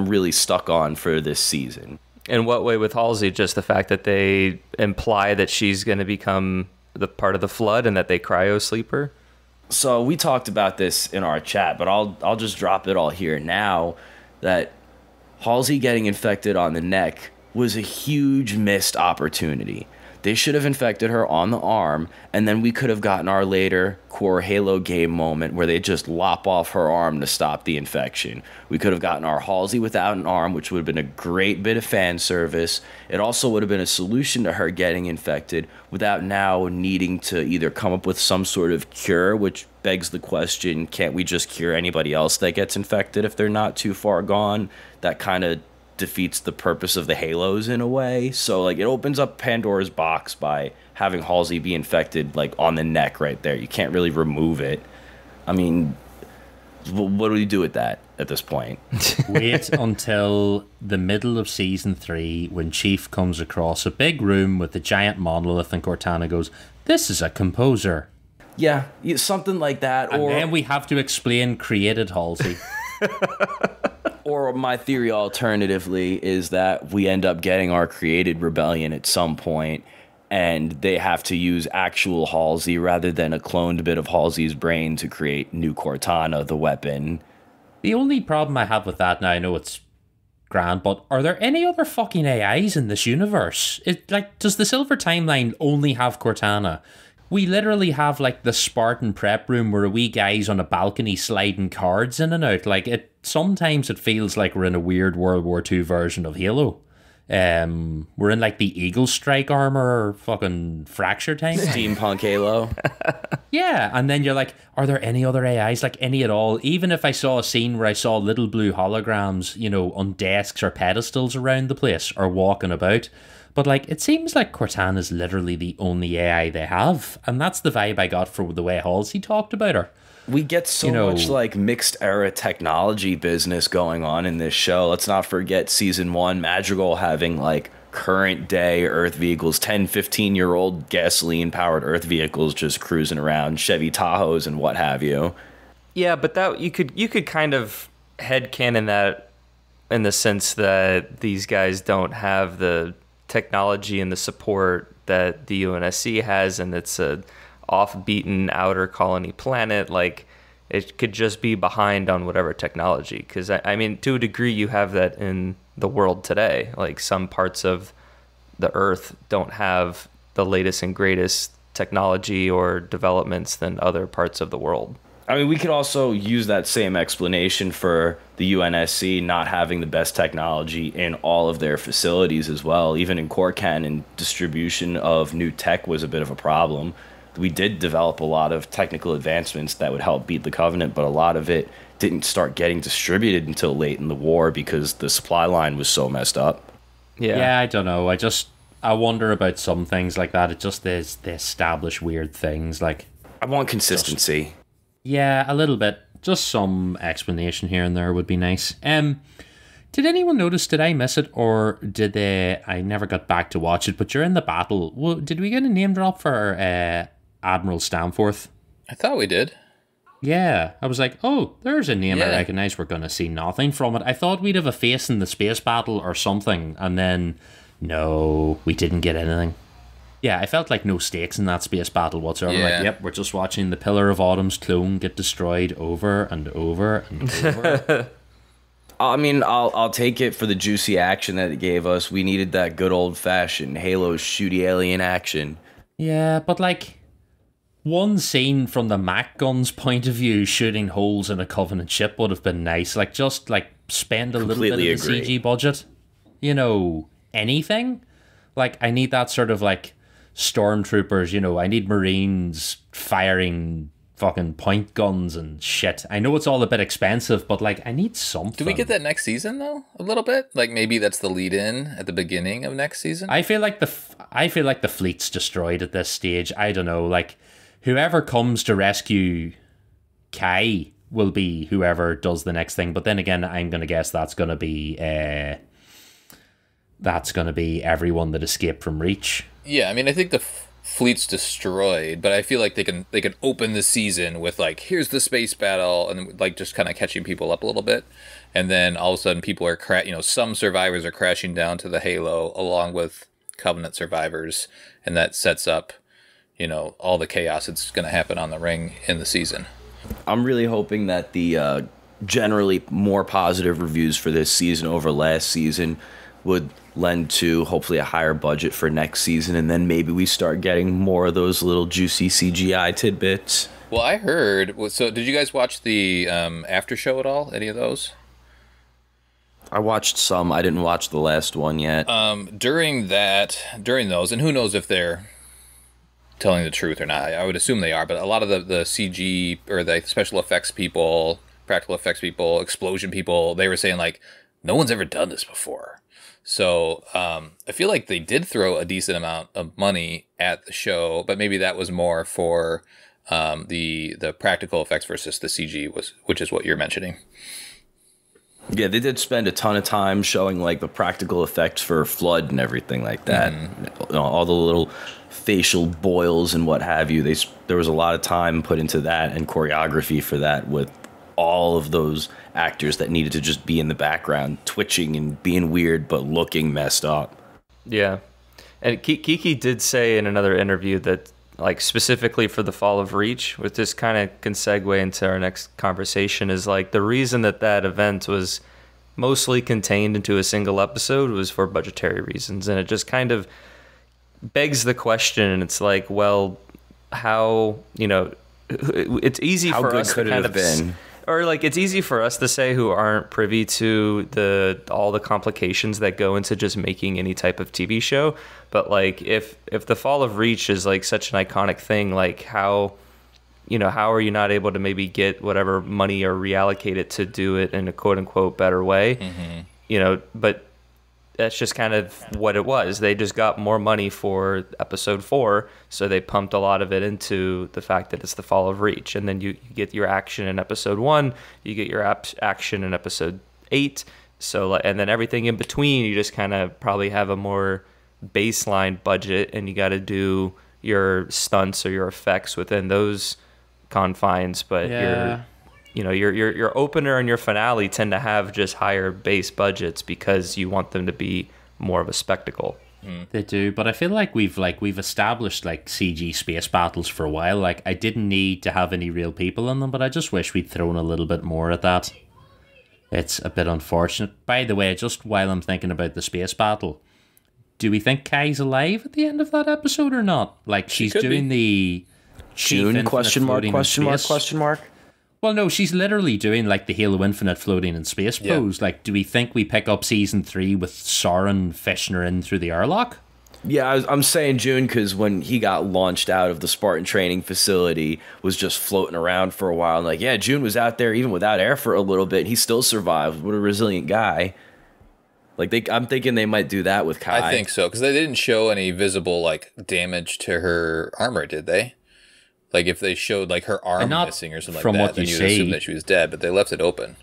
really stuck on for this season. In what way with Halsey? Just the fact that they imply that she's going to become the part of the Flood and that they cryo sleep her? So we talked about this in our chat, but I'll just drop it all here now that Halsey getting infected on the neck was a huge missed opportunity. They should have infected her on the arm, and then we could have gotten our later core Halo game moment where they just lop off her arm to stop the infection. We could have gotten our Halsey without an arm, which would have been a great bit of fan service. It also would have been a solution to her getting infected without now needing to either come up with some sort of cure, which begs the question, can't we just cure anybody else that gets infected if they're not too far gone? That kind of defeats the purpose of the Halos in a way. So like it opens up Pandora's box by having Halsey be infected like on the neck right there. You can't really remove it. I mean, what do we do with that at this point? Wait until the middle of season 3 when Chief comes across a big room with a giant monolith and Cortana goes, "This is a composer." Yeah, something like that. And then we have to explain created Halsey. Or my theory alternatively is that we end up getting our created rebellion at some point and they have to use actual Halsey rather than a cloned bit of Halsey's brain to create new Cortana, the weapon. The only problem I have with that, now I know it's grand, but are there any other fucking AIs in this universe? Does the Silver Timeline only have Cortana? We literally have like the Spartan prep room where a wee guy's on a balcony sliding cards in and out. Sometimes it feels like we're in a weird World War II version of Halo. We're in like the Eagle Strike armor fucking fracture tank. Steampunk Halo. Yeah, and then you're like, are there any other AIs? Like any at all? Even if I saw a scene where I saw little blue holograms, on desks or pedestals around the place or walking about. But it seems like Cortana's literally the only AI they have. And that's the vibe I got for the way Halsey talked about her. We get so much mixed era technology business going on in this show. Let's not forget season 1, Madrigal having current day Earth vehicles, 10, 15-year-old gasoline powered Earth vehicles just cruising around, Chevy Tahoes and what have you. Yeah, but that you could kind of headcanon that in the sense that these guys don't have the technology and the support that the UNSC has, and it's a off-beaten outer colony planet, like it could just be behind on whatever technology. Because I mean, to a degree, you have that in the world today. Like some parts of the Earth don't have the latest and greatest technology or developments than other parts of the world. I mean, we could also use that same explanation for the UNSC not having the best technology in all of their facilities as well. Even in core canon, distribution of new tech was a bit of a problem. We did develop a lot of technical advancements that would help beat the Covenant, but a lot of it didn't start getting distributed until late in the war because the supply line was so messed up. Yeah, I don't know. I wonder about some things like that. It just is, they establish weird things. Like, I want consistency. Yeah, a little bit. Just some explanation here and there would be nice. Did anyone notice, did I miss it, or did they, I never got back to watch it, but during the battle, did we get a name drop for Admiral Stamforth? I thought we did. Yeah, I was like, oh, there's a name I Yeah. recognize. We're going to see nothing from it. I thought we'd have a face in the space battle or something, and then, no, we didn't get anything. Yeah, I felt like no stakes in that space battle whatsoever. Yeah. Like, yep, we're just watching the Pillar of Autumn's clone get destroyed over and over and over. I mean, I'll take it for the juicy action that it gave us. We needed that good old-fashioned Halo shooty alien action. Yeah, but like, one scene from the Mac gun's point of view shooting holes in a Covenant ship would have been nice. Like, just like spend a little bit of the Completely CG budget. You know, anything. Like, I need that sort of like stormtroopers, you know, I need Marines firing fucking point guns and shit. I know it's all a bit expensive, but like, I need something. Do we get that next season though? A little bit, like maybe that's the lead in at the beginning of next season. I feel like the fleet's destroyed at this stage. I don't know. Like, whoever comes to rescue Kai will be whoever does the next thing. But then again, I'm gonna guess that's gonna be everyone that escaped from Reach. Yeah, I mean, I think the fleet's destroyed, but I feel like they can open the season with like, here's the space battle, and like just kind of catching people up a little bit, and then all of a sudden people are some survivors are crashing down to the Halo along with Covenant survivors, and that sets up, all the chaos that's going to happen on the ring in the season. I'm really hoping that the generally more positive reviews for this season over last season would lend to hopefully a higher budget for next season, and then maybe we start getting more of those little juicy CGI tidbits. Well, I heard. So, did you guys watch the after show at all? Any of those? I watched some. I didn't watch the last one yet. During those, and who knows if they're telling the truth or not. I would assume they are, but a lot of the CG or the special effects people, practical effects people, explosion people, they were saying like, no one's ever done this before. So I feel like they did throw a decent amount of money at the show, but maybe that was more for the practical effects versus the CG, which is what you're mentioning. Yeah, they did spend a ton of time showing like the practical effects for Flood and everything like that. Mm-hmm. All the little facial boils and what have you. There was a lot of time put into that and choreography for that with all of those actors that needed to just be in the background, twitching and being weird, but looking messed up. Yeah. And Kiki did say in another interview that, like, specifically for the Fall of Reach, which this kind of can segue into our next conversation, is like the reason that event was mostly contained into a single episode was for budgetary reasons. And it just kind of begs the question, and it's like, well, how, it's easy how for us to kind of been. Or like it's easy for us to say who aren't privy to all the complications that go into just making any type of TV show, but like if the Fall of Reach is like such an iconic thing, like how are you not able to maybe get whatever money or reallocate it to do it in a quote unquote better way? Mm-hmm. But that's just kind of what it was. They just got more money for episode 4, so they pumped a lot of it into the fact that it's the Fall of Reach. And then you get your action in episode 1, you get your action in episode 8, and then everything in between, you just kind of probably have a more baseline budget, and you got to do your stunts or your effects within those confines. But your opener and your finale tend to have just higher base budgets because you want them to be more of a spectacle. They do, but I feel like we've established like CG space battles for a while. Like I didn't need to have any real people in them, but I just wish we'd thrown a little bit more at that. It's a bit unfortunate. By the way, just while I'm thinking about the space battle, do we think Kai's alive at the end of that episode or not? Like she's doing the June ? Question mark? Well, no, she's literally doing like the Halo Infinite floating in space pose. Like, do we think we pick up season 3 with Soren fishing her in through the airlock? Yeah, I'm saying June because when he got launched out of the Spartan training facility, was just floating around for a while. And like, yeah, June was out there even without air for a little bit. He still survived. What a resilient guy. Like, I'm thinking they might do that with Kai. I think so, because they didn't show any visible like damage to her armor, did they? Like if they showed like her arm missing or something like that, then you'd assume that she was dead, but they left it open.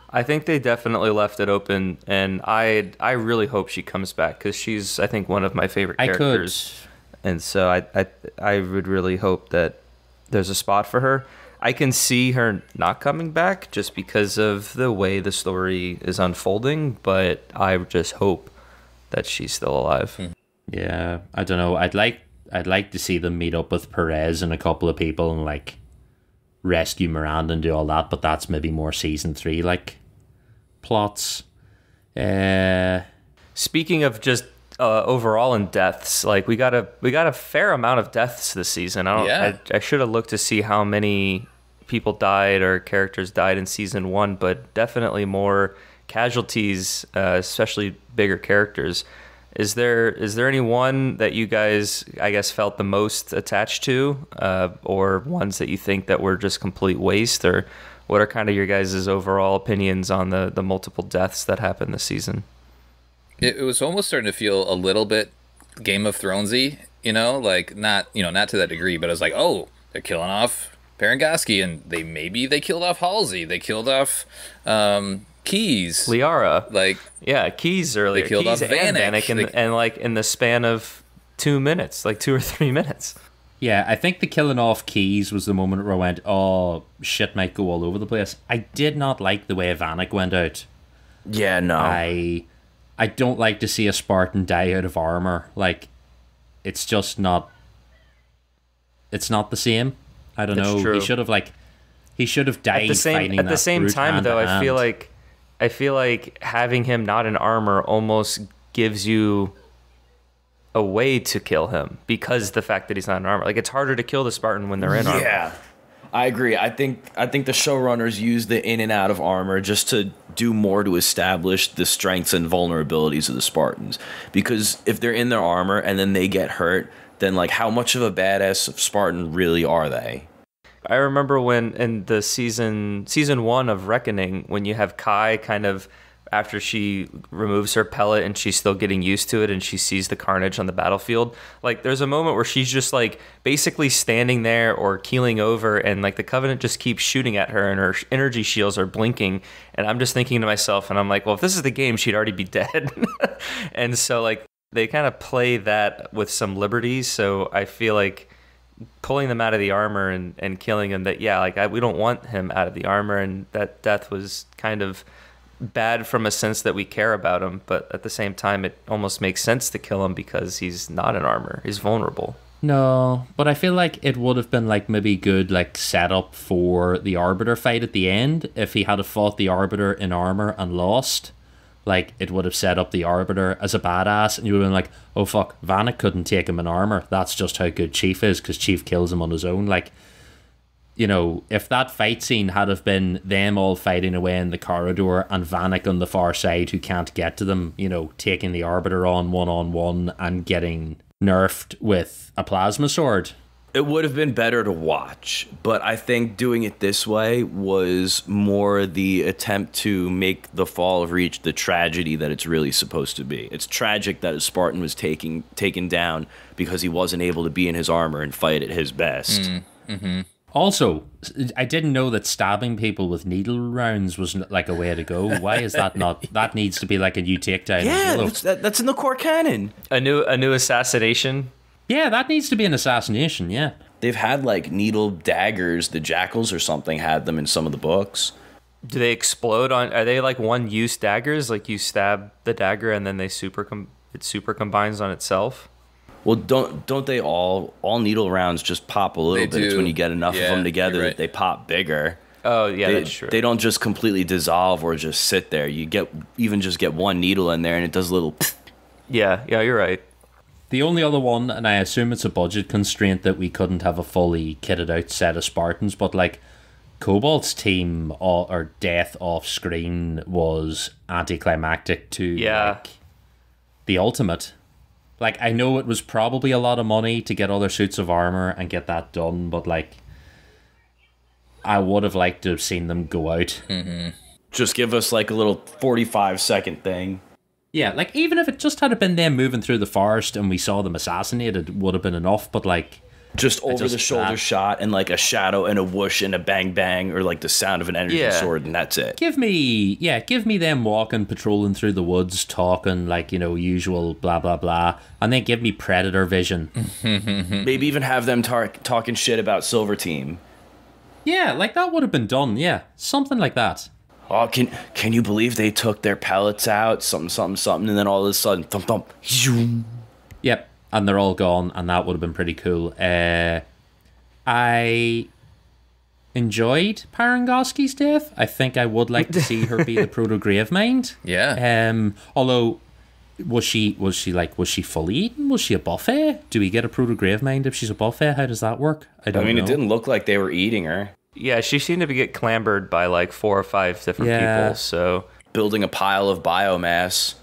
I think they definitely left it open, and I really hope she comes back because she's, I think, one of my favorite characters. And so I would really hope that there's a spot for her. I can see her not coming back just because of the way the story is unfolding, but I just hope that she's still alive. Yeah, I don't know. I'd like to see them meet up with Perez and a couple of people and like rescue Miranda and do all that, but that's maybe more season 3 like plots. Speaking of just overall in deaths, like we got a fair amount of deaths this season. I should have looked to see how many people died or characters died in season 1, but definitely more casualties, especially bigger characters. Is there any one that you guys, I guess, felt the most attached to, or ones that you think that were just complete waste, or what are kind of your guys' overall opinions on the multiple deaths that happened this season? It was almost starting to feel a little bit Game of Thronesy, like not to that degree, but I was like, oh, they're killing off Parangoski, and they killed off Halsey, they killed off Keys, Liara, like Keys earlier. They killed Keys off Vanek, and like in the span of 2 minutes, like 2 or 3 minutes. Yeah, I think the killing off Keys was the moment where I went, oh, shit might go all over the place. I did not like the way Vanek went out. Yeah, no. I don't like to see a Spartan die out of armor. Like, it's just not. It's not the same. I don't know. True. He should have died fighting at the same time, though. I feel like having him not in armor almost gives you a way to kill him because the fact that he's not in armor. Like, it's harder to kill the Spartan when they're in armor. Yeah, I agree. I think the showrunners use the in and out of armor just to do more to establish the strengths and vulnerabilities of the Spartans. Because if they're in their armor and then they get hurt, then like how much of a badass Spartan really are they? I remember when in the season 1 of Reckoning, when you have Kai kind of after she removes her pellet and she's still getting used to it and she sees the carnage on the battlefield, like there's a moment where she's just like basically standing there or keeling over and like the Covenant just keeps shooting at her and her energy shields are blinking, and I'm just thinking to myself, and I'm like, well, if this is the game, she'd already be dead. And so like they kind of play that with some liberties, so I feel like pulling them out of the armor and killing them, we don't want him out of the armor, and that death was kind of bad from a sense that we care about him, but at the same time it almost makes sense to kill him because he's not in armor, he's vulnerable. No, but I feel like it would have been like maybe good like setup for the Arbiter fight at the end if he had fought the Arbiter in armor and lost. Like, it would have set up the Arbiter as a badass, and you would have been like, oh fuck, Vanek couldn't take him in armor. That's just how good Chief is, because Chief kills him on his own. Like, if that fight scene had have been them all fighting away in the corridor and Vanek on the far side who can't get to them, taking the Arbiter on one and getting nerfed with a plasma sword. It would have been better to watch, but I think doing it this way was more the attempt to make the fall of Reach the tragedy that it's really supposed to be. It's tragic that a Spartan was taken down because he wasn't able to be in his armor and fight at his best. Mm-hmm. Also, I didn't know that stabbing people with needle rounds was like a way to go. Why is that not? That needs to be like a new takedown. Yeah, that's in the core canon. A new assassination. Yeah, that needs to be an assassination, yeah. They've had, like, needle daggers. The Jackals or something had them in some of the books. Do they explode on... Are they, like, one-use daggers? Like, you stab the dagger and then they it super combines on itself. Well, don't they all needle rounds just pop a little bit? It's when you get enough of them together that they pop bigger. Oh yeah, that's true. They don't just completely dissolve or just sit there. You get one needle in there and it does a little. Yeah, you're right. The only other one, and I assume it's a budget constraint that we couldn't have a fully kitted out set of Spartans, but like Cobalt's team or death off screen was anticlimactic to like, the ultimate. Like, I know it was probably a lot of money to get other suits of armor and get that done, but like, I would have liked to have seen them go out. Mm-hmm. Just give us like a little 45-second thing. Yeah, like, even if it just had been them moving through the forest and we saw them assassinated, it would have been enough, but like... Just over the shoulder shot and like a shadow and a whoosh and a bang bang or like the sound of an energy sword and that's it. Give me them walking, patrolling through the woods, talking like, you know, usual blah blah blah, and then give me Predator vision. Maybe even have them talking shit about Silver Team. Yeah, like that would have been done. Yeah, something like that. Oh, can you believe they took their pellets out? Something, and then all of a sudden, thump thump. Zoom. Yep. And they're all gone, and that would have been pretty cool. I enjoyed Parangoski's death. I think I would like to see her be the proto-grave mind. Yeah. Although, was she fully eaten? Was she a buffet? Do we get a proto-grave mind if she's a buffet? How does that work? I don't know. It didn't look like they were eating her. Yeah, she seemed to get clambered by like 4 or 5 different people. So building a pile of biomass.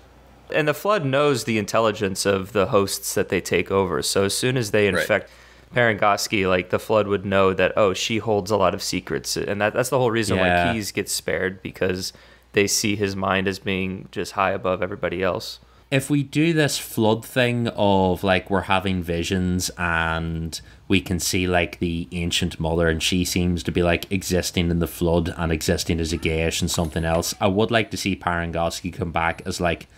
And the Flood knows the intelligence of the hosts that they take over. So as soon as they infect Parangoski, like the Flood would know that, oh, she holds a lot of secrets. And that's the whole reason why Keyes gets spared, because they see his mind as being just high above everybody else. If we do this Flood thing of like we're having visions and we can see like the ancient mother and she seems to be like existing in the Flood and existing as a Gaish and something else, I would like to see Parangoski come back as like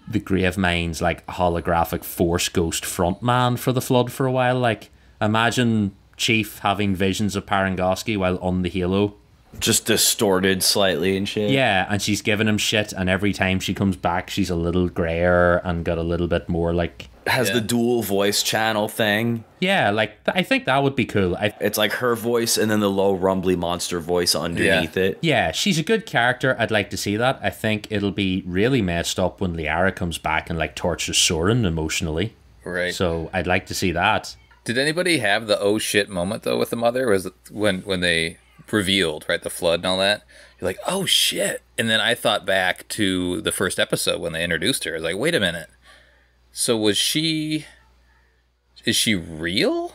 the Gravemind's like holographic Force Ghost frontman for the Flood for a while. Like, imagine Chief having visions of Parangoski while on the Halo. Just distorted slightly and shit. Yeah, and she's giving him shit, and every time she comes back, she's a little grayer and got a little bit more like... Has the dual voice channel thing. Yeah, like, I think that would be cool. It's like her voice and then the low rumbly monster voice underneath it. Yeah, she's a good character. I'd like to see that. I think it'll be really messed up when Liara comes back and like tortures Soren emotionally. Right. So I'd like to see that. Did anybody have the oh shit moment though with the mother? Was it when they revealed, right, the Flood and all that? You're like, oh shit. And then I thought back to the first episode when they introduced her. I was like, wait a minute. So is she real?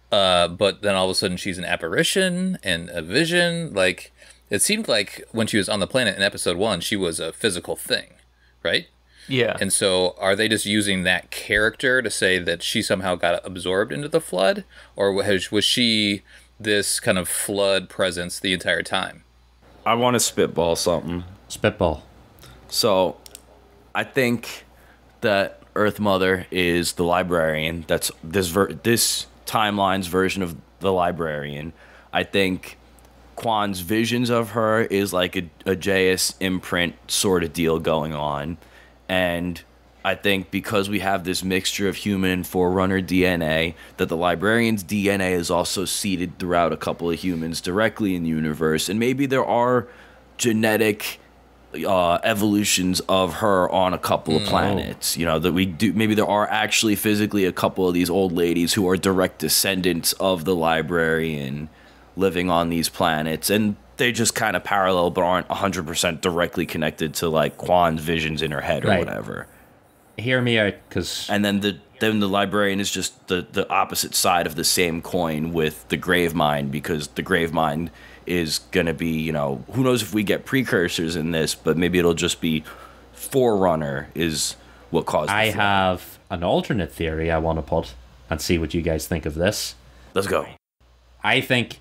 But then all of a sudden she's an apparition and a vision. Like, it seemed like when she was on the planet in episode 1, she was a physical thing, right? Yeah. And so are they just using that character to say that she somehow got absorbed into the Flood? Or was she this kind of Flood presence the entire time? I want to spitball something. Spitball. So, I think that Earth Mother is the librarian. That's this timeline's version of the librarian. I think Quan's visions of her is like a JS imprint sort of deal going on. And I think because we have this mixture of human and Forerunner DNA, that the librarian's DNA is also seeded throughout a couple of humans directly in the universe. And maybe there are genetic evolutions of her on a couple of planets, you know, that we do. Maybe there are actually physically a couple of these old ladies who are direct descendants of the librarian living on these planets, and they just kind of parallel but aren't 100% directly connected to like Quan's visions in her head or whatever. Hear me out, because... And then the librarian is just the opposite side of the same coin with the Gravemind, because the Gravemind is going to be, you know, who knows if we get precursors in this, but maybe it'll just be Forerunner is what caused I have an alternate theory I want to put and see what you guys think of this. Let's go. I think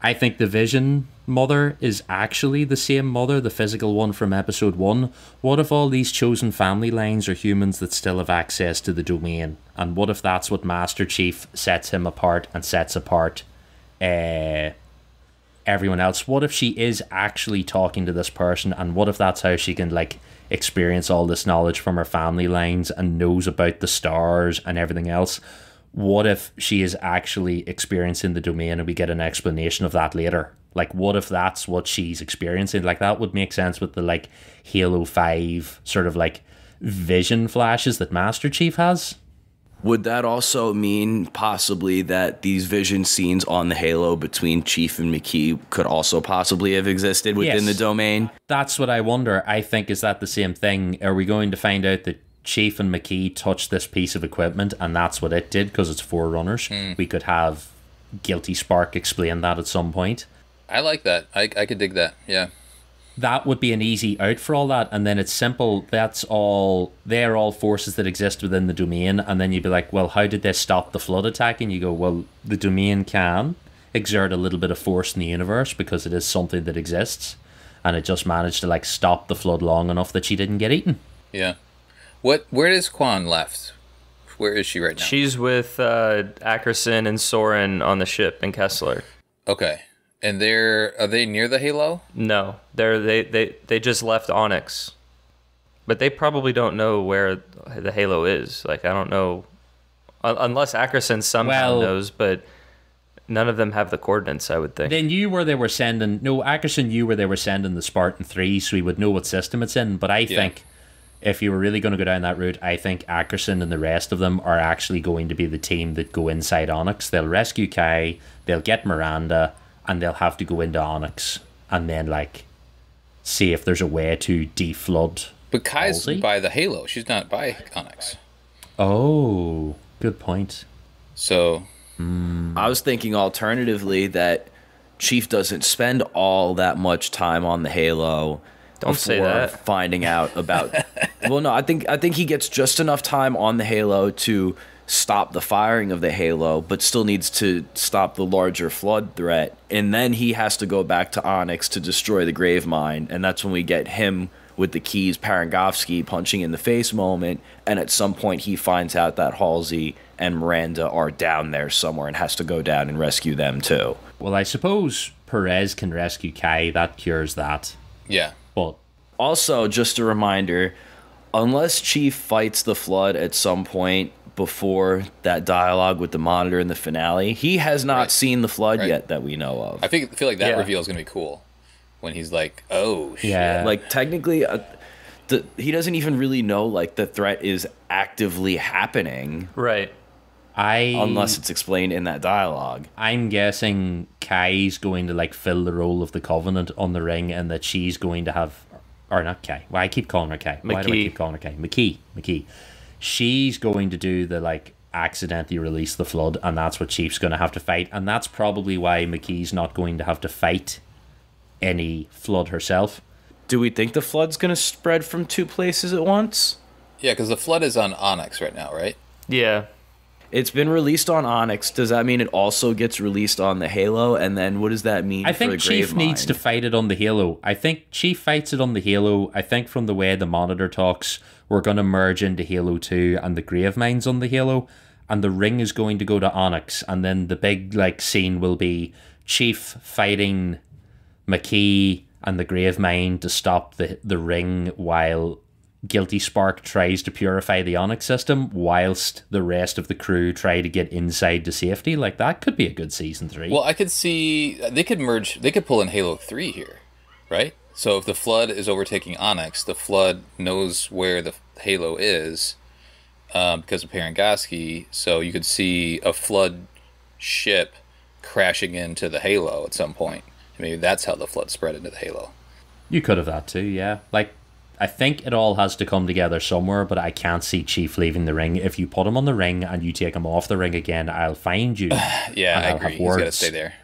the Vision mother is actually the same mother, the physical one from episode 1. What if all these chosen family lines are humans that still have access to the domain? And what if that's what Master Chief sets him apart and sets apart everyone else? What if she is actually talking to this person, and what if that's how she can like experience all this knowledge from her family lines and knows about the stars and everything else. What if she is actually experiencing the domain and we get an explanation of that later? Like, what if that's what she's experiencing? Like, that would make sense with the, like, Halo 5 sort of, like, vision flashes that Master Chief has. Would that also mean possibly that these vision scenes on the Halo between Chief and McKee could also possibly have existed within the domain? That's what I wonder. I think, is that the same thing? Are we going to find out that Chief and McKee touched this piece of equipment and that's what it did because it's Forerunners? We could have Guilty Spark explain that at some point. I like that. I could dig that. Yeah. That would be an easy out for all that, and then it's simple. They're all forces that exist within the domain, and then you'd be like, well, how did they stop the flood attack? And you go, well, the domain can exert a little bit of force in the universe because it is something that exists, and it just managed to, like, stop the flood long enough that she didn't get eaten. Yeah. Where is Quan left? Where is she right now? She's with Ackerson and Soren on the ship in Kessler. Okay. And are they near the Halo? No, they just left Onyx, but they probably don't know where the Halo is. Like, I don't know, unless Ackerson somehow knows, but none of them have the coordinates, I would think. They knew where they were sending. No, Ackerson knew where they were sending the Spartan 3, so he would know what system it's in. But I think if you were really going to go down that route, I think Ackerson and the rest of them are actually going to be the team that go inside Onyx. They'll rescue Kai. They'll get Miranda. And they'll have to go into Onyx and then, like, see if there's a way to deflood. But Kai's by the Halo. She's not by Onyx. Oh, good point. So, I was thinking alternatively that Chief doesn't spend all that much time on the Halo. Don't say that. Finding out about. Well, no, I think he gets just enough time on the Halo to stop the firing of the Halo, but still needs to stop the larger flood threat. And then he has to go back to Onyx to destroy the Gravemind. And that's when we get him with the keys, Parangovsky punching in the face moment. And at some point he finds out that Halsey and Miranda are down there somewhere and has to go down and rescue them too. Well, I suppose Perez can rescue Kai. That cures that. Yeah. But also, just a reminder, unless Chief fights the Flood at some point before that dialogue with the Monitor in the finale, he has not seen the Flood yet that we know of. I feel like that reveal is going to be cool when he's like, oh, shit. Yeah. Like, technically, he doesn't even really know, like, the threat is actively happening. Right. Unless it's explained in that dialogue. I'm guessing Kai's going to, like, fill the role of the Covenant on the ring, and that she's going to have... Or not Kai. Why I keep calling her Kai? Why do I keep calling her Kai? McKee. She's going to do the, like, accidentally release the Flood, and that's what Chief's going to have to fight. And that's probably why McKee's not going to have to fight any Flood herself. Do we think the Flood's going to spread from two places at once? Yeah, because the Flood is on Onyx right now, right? Yeah. It's been released on Onyx. Does that mean it also gets released on the Halo? And then what does that mean for the Gravemind? I think Chief needs to fight it on the Halo. I think Chief fights it on the Halo. I think from the way the Monitor talks, we're going to merge into Halo 2 and the Gravemind's on the Halo. And the ring is going to go to Onyx. And then the big, like, scene will be Chief fighting McKee and the Gravemind to stop the ring while Guilty Spark tries to purify the Onyx system whilst the rest of the crew try to get inside to safety. Like, that could be a good season 3. Well, I could see they could pull in Halo 3 here, right? So if the Flood is overtaking Onyx, the Flood knows where the Halo is because of Parangovsky, so you could see a Flood ship crashing into the Halo at some point. Maybe that's how the Flood spread into the Halo. You could have that too, yeah. Like, I think it all has to come together somewhere, but I can't see Chief leaving the ring. If you put him on the ring and you take him off the ring again, I'll find you. Yeah, I agree. He's got to stay there.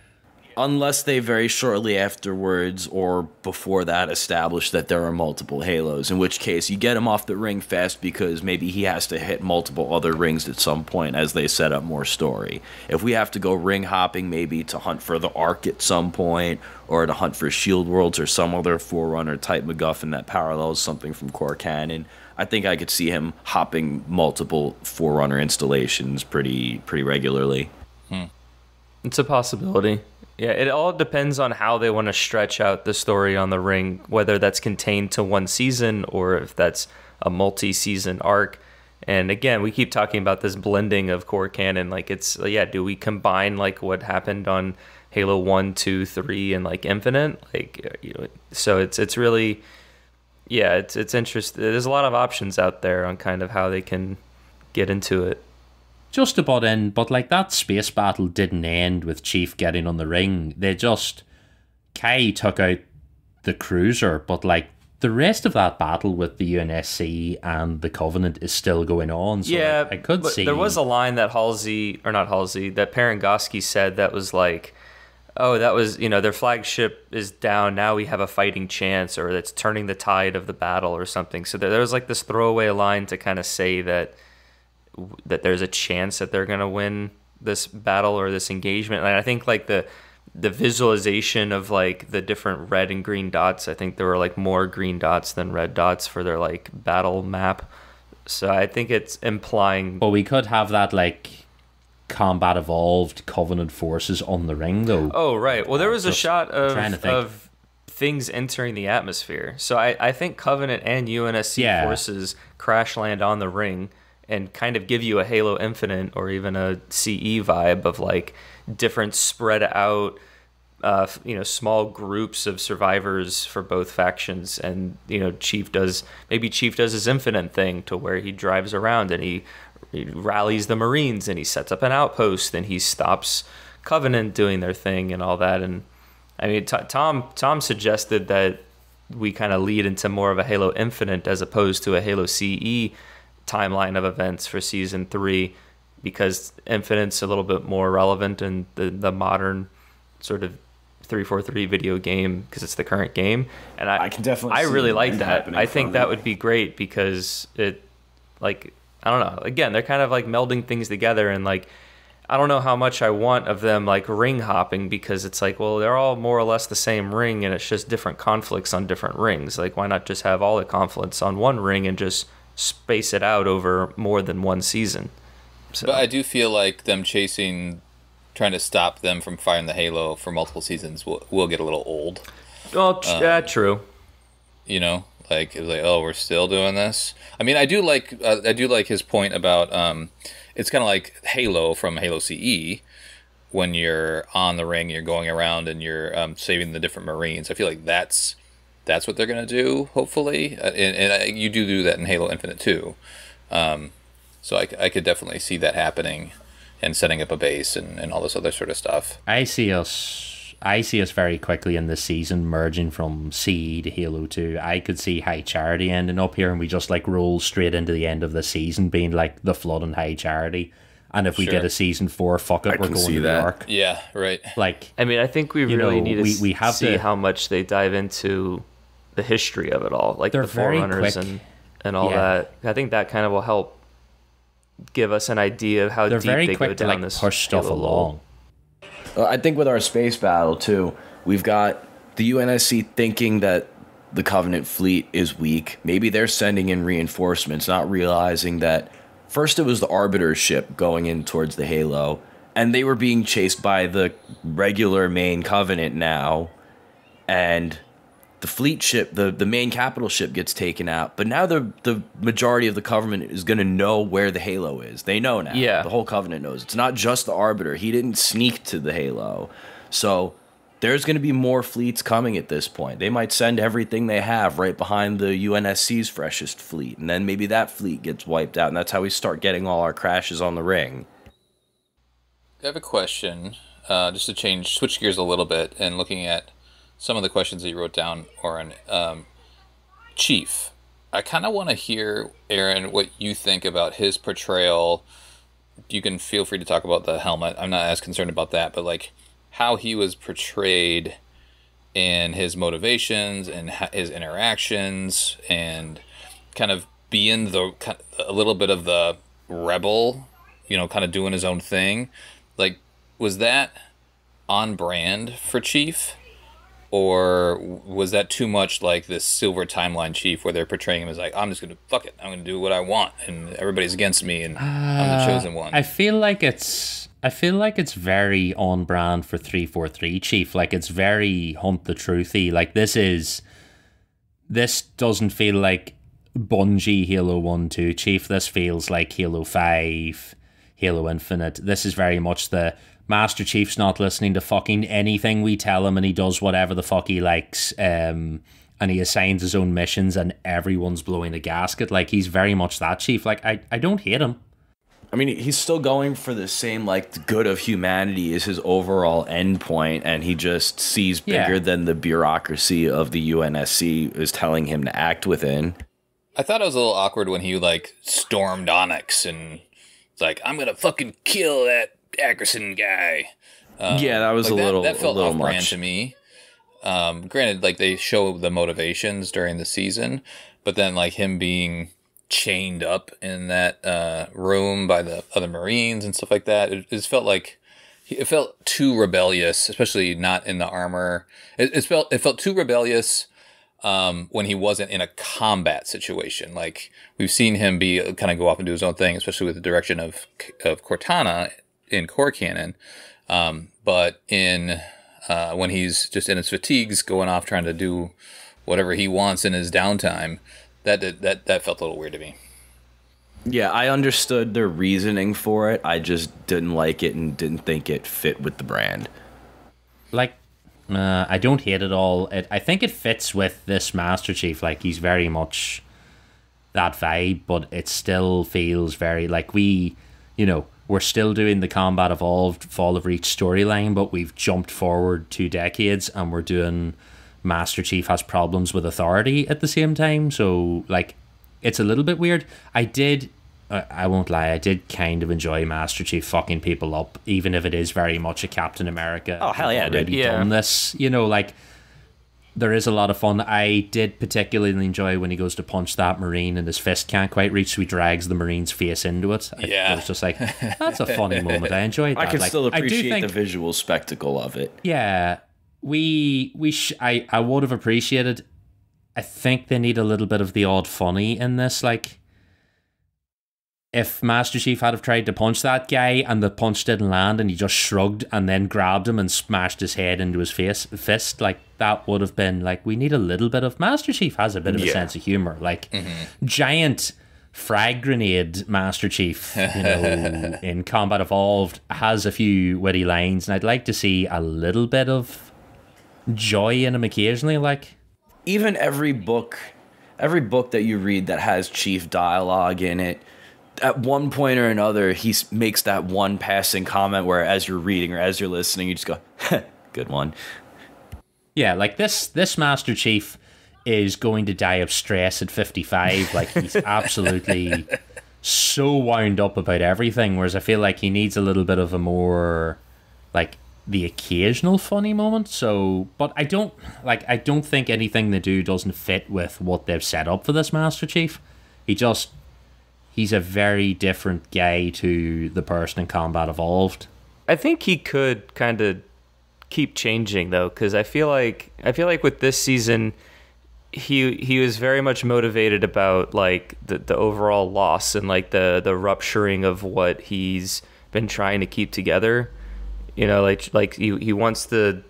Unless they very shortly afterwards or before that establish that there are multiple Halos, in which case you get him off the ring fast because maybe he has to hit multiple other rings at some point as they set up more story. If we have to go ring hopping maybe to hunt for the Ark at some point or to hunt for Shield Worlds or some other Forerunner type MacGuffin that parallels something from core canon, I think I could see him hopping multiple Forerunner installations pretty regularly. It's a possibility. Yeah, it all depends on how they want to stretch out the story on the ring, whether that's contained to one season or if that's a multi-season arc. And again, we keep talking about this blending of core canon. Like, it's, yeah, do we combine like what happened on Halo 1, 2, 3, and like Infinite? Like, you know, so it's really, yeah, it's interesting. There's a lot of options out there on kind of how they can get into it. Just to butt in, but like that space battle didn't end with Chief getting on the ring. They just, Kai took out the cruiser, but like the rest of that battle with the UNSC and the Covenant is still going on. So yeah, like, I could see. There was a line that that Parangoski said that was like, oh, that was, you know, their flagship is down, now we have a fighting chance, or it's turning the tide of the battle or something. So there was like this throwaway line to kind of say that there's a chance that they're going to win this battle or this engagement. And I think like the visualization of like the different red and green dots, I think there were like more green dots than red dots for their like battle map. So I think it's implying... But we could have that like combat evolved Covenant forces on the ring though. Oh, right. Well, there was a shot of things entering the atmosphere. So I think Covenant and UNSC forces crash land on the ring and kind of give you a Halo Infinite or even a CE vibe of like different spread out, small groups of survivors for both factions. And, you know, Chief does his Infinite thing to where he drives around and he rallies the Marines and he sets up an outpost and he stops Covenant doing their thing and all that. And I mean, Tom suggested that we kind of lead into more of a Halo Infinite as opposed to a Halo CE timeline of events for season 3, because Infinite's a little bit more relevant in the modern sort of 343 video game because it's the current game. And I can definitely really like that. I think that would be great because it, like, I don't know, again, they're kind of like melding things together, and like I don't know how much I want of them like ring hopping, because it's like, well, they're all more or less the same ring and it's just different conflicts on different rings. Like, why not just have all the conflicts on one ring and just space it out over more than one season? So. But I do feel like them trying to stop them from firing the Halo for multiple seasons will get a little old. Well, true. You know, like, it was like, oh, we're still doing this. I mean, I do like his point about it's kind of like Halo from Halo CE. When you're on the ring, you're going around and you're saving the different Marines. I feel like that's what they're going to do, hopefully. And you do that in Halo Infinite too. So I could definitely see that happening and setting up a base and all this other sort of stuff. I see us very quickly in this season merging from CE to Halo 2. I could see High Charity ending up here and we just like roll straight into the end of the season being like the Flood and High Charity. And if we get a season 4, fuck it, we're going to the Ark. Yeah, right. Like, I mean, I think we really need to see how much they dive into the history of it all, like the Forerunners and all that. I think that kind of will help give us an idea of how deep they go down this push stuff along. I think with our space battle too, we've got the UNSC thinking that the Covenant fleet is weak. Maybe they're sending in reinforcements, not realizing that first it was the Arbiter's ship going in towards the Halo, and they were being chased by the regular main Covenant now, and the fleet ship, the main capital ship gets taken out, but now the majority of the Covenant is going to know where the Halo is. They know now. Yeah. The whole Covenant knows. It's not just the Arbiter. He didn't sneak to the Halo. So there's going to be more fleets coming at this point. They might send everything they have right behind the UNSC's freshest fleet, and then maybe that fleet gets wiped out, and that's how we start getting all our crashes on the ring. I have a question, just to switch gears a little bit, and looking at some of the questions that you wrote down, Oran. Chief, I kind of want to hear, Aaron, what you think about his portrayal. You can feel free to talk about the helmet. I'm not as concerned about that, but like how he was portrayed and his motivations and his interactions, and kind of being a little bit of the rebel, you know, kind of doing his own thing. Like, was that on brand for Chief? Or was that too much like this Silver Timeline Chief where they're portraying him as like, I'm just going to, fuck it, I'm going to do what I want and everybody's against me and I'm the chosen one? I feel like it's I feel like it's very on brand for 343 Chief. Like, it's very Hunt the Truthy. Like, this doesn't feel like Bungie Halo 1 2 Chief. This feels like Halo 5, Halo Infinite. This is very much the Master Chief's not listening to fucking anything we tell him, and he does whatever the fuck he likes. And he assigns his own missions, and everyone's blowing a gasket. Like, he's very much that Chief. Like, I don't hate him. I mean, he's still going for the same, like, the good of humanity is his overall endpoint, and he just sees bigger than the bureaucracy of the UNSC is telling him to act within. I thought it was a little awkward when he, like, stormed Onyx and was like, I'm gonna fucking kill that Ackerson guy. Yeah, that was like that felt off-brand much to me. Granted, like, they show the motivations during the season, but then, like, him being chained up in that room by the other Marines and stuff like that, it felt like it felt too rebellious, especially not in the armor. It felt too rebellious when he wasn't in a combat situation. Like, we've seen him be kind of go off and do his own thing, especially with the direction of Cortana in core canon. But in when he's just in his fatigues, going off trying to do whatever he wants in his downtime, that felt a little weird to me. Yeah, I understood their reasoning for it. I just didn't like it and didn't think it fit with the brand. Like, I don't hate it all. I think it fits with this Master Chief. Like, he's very much that vibe, but it still feels very like we're still doing the Combat Evolved Fall of Reach storyline, but we've jumped forward 2 decades and we're doing Master Chief has problems with authority at the same time. So, like, it's a little bit weird. I won't lie, I did kind of enjoy Master Chief fucking people up, even if it is very much a Captain America. Oh, hell yeah, dude. Done this, like, there is a lot of fun. I did particularly enjoy when he goes to punch that Marine and his fist can't quite reach, so he drags the Marine's face into it. Yeah. It was just like, that's a funny moment. I enjoyed that. I can still appreciate the visual spectacle of it. Yeah. I would have appreciated. I think they need a little bit of the odd funny in this. Like, if Master Chief had have tried to punch that guy and the punch didn't land and he just shrugged and then grabbed him and smashed his head into his fist, like, that would have been like, we need a little bit of Master Chief has a bit of a sense of humor. Like, giant frag grenade Master Chief, in Combat Evolved has a few witty lines, and I'd like to see a little bit of joy in him occasionally. Like, even every book that you read that has Chief dialogue in it, at one point or another, he makes that one passing comment where, as you're reading or as you're listening, you just go, good one. Yeah, like this Master Chief is going to die of stress at 55. Like, he's absolutely so wound up about everything, whereas I feel like he needs a little bit of a more, like, the occasional funny moment. So, but I don't think anything they do doesn't fit with what they've set up for this Master Chief. He's a very different guy to the person in Combat Evolved. I think he could kind of keep changing, though, because I feel like with this season, he was very much motivated about, like, the overall loss and, like, the rupturing of what he's been trying to keep together. Like he wants to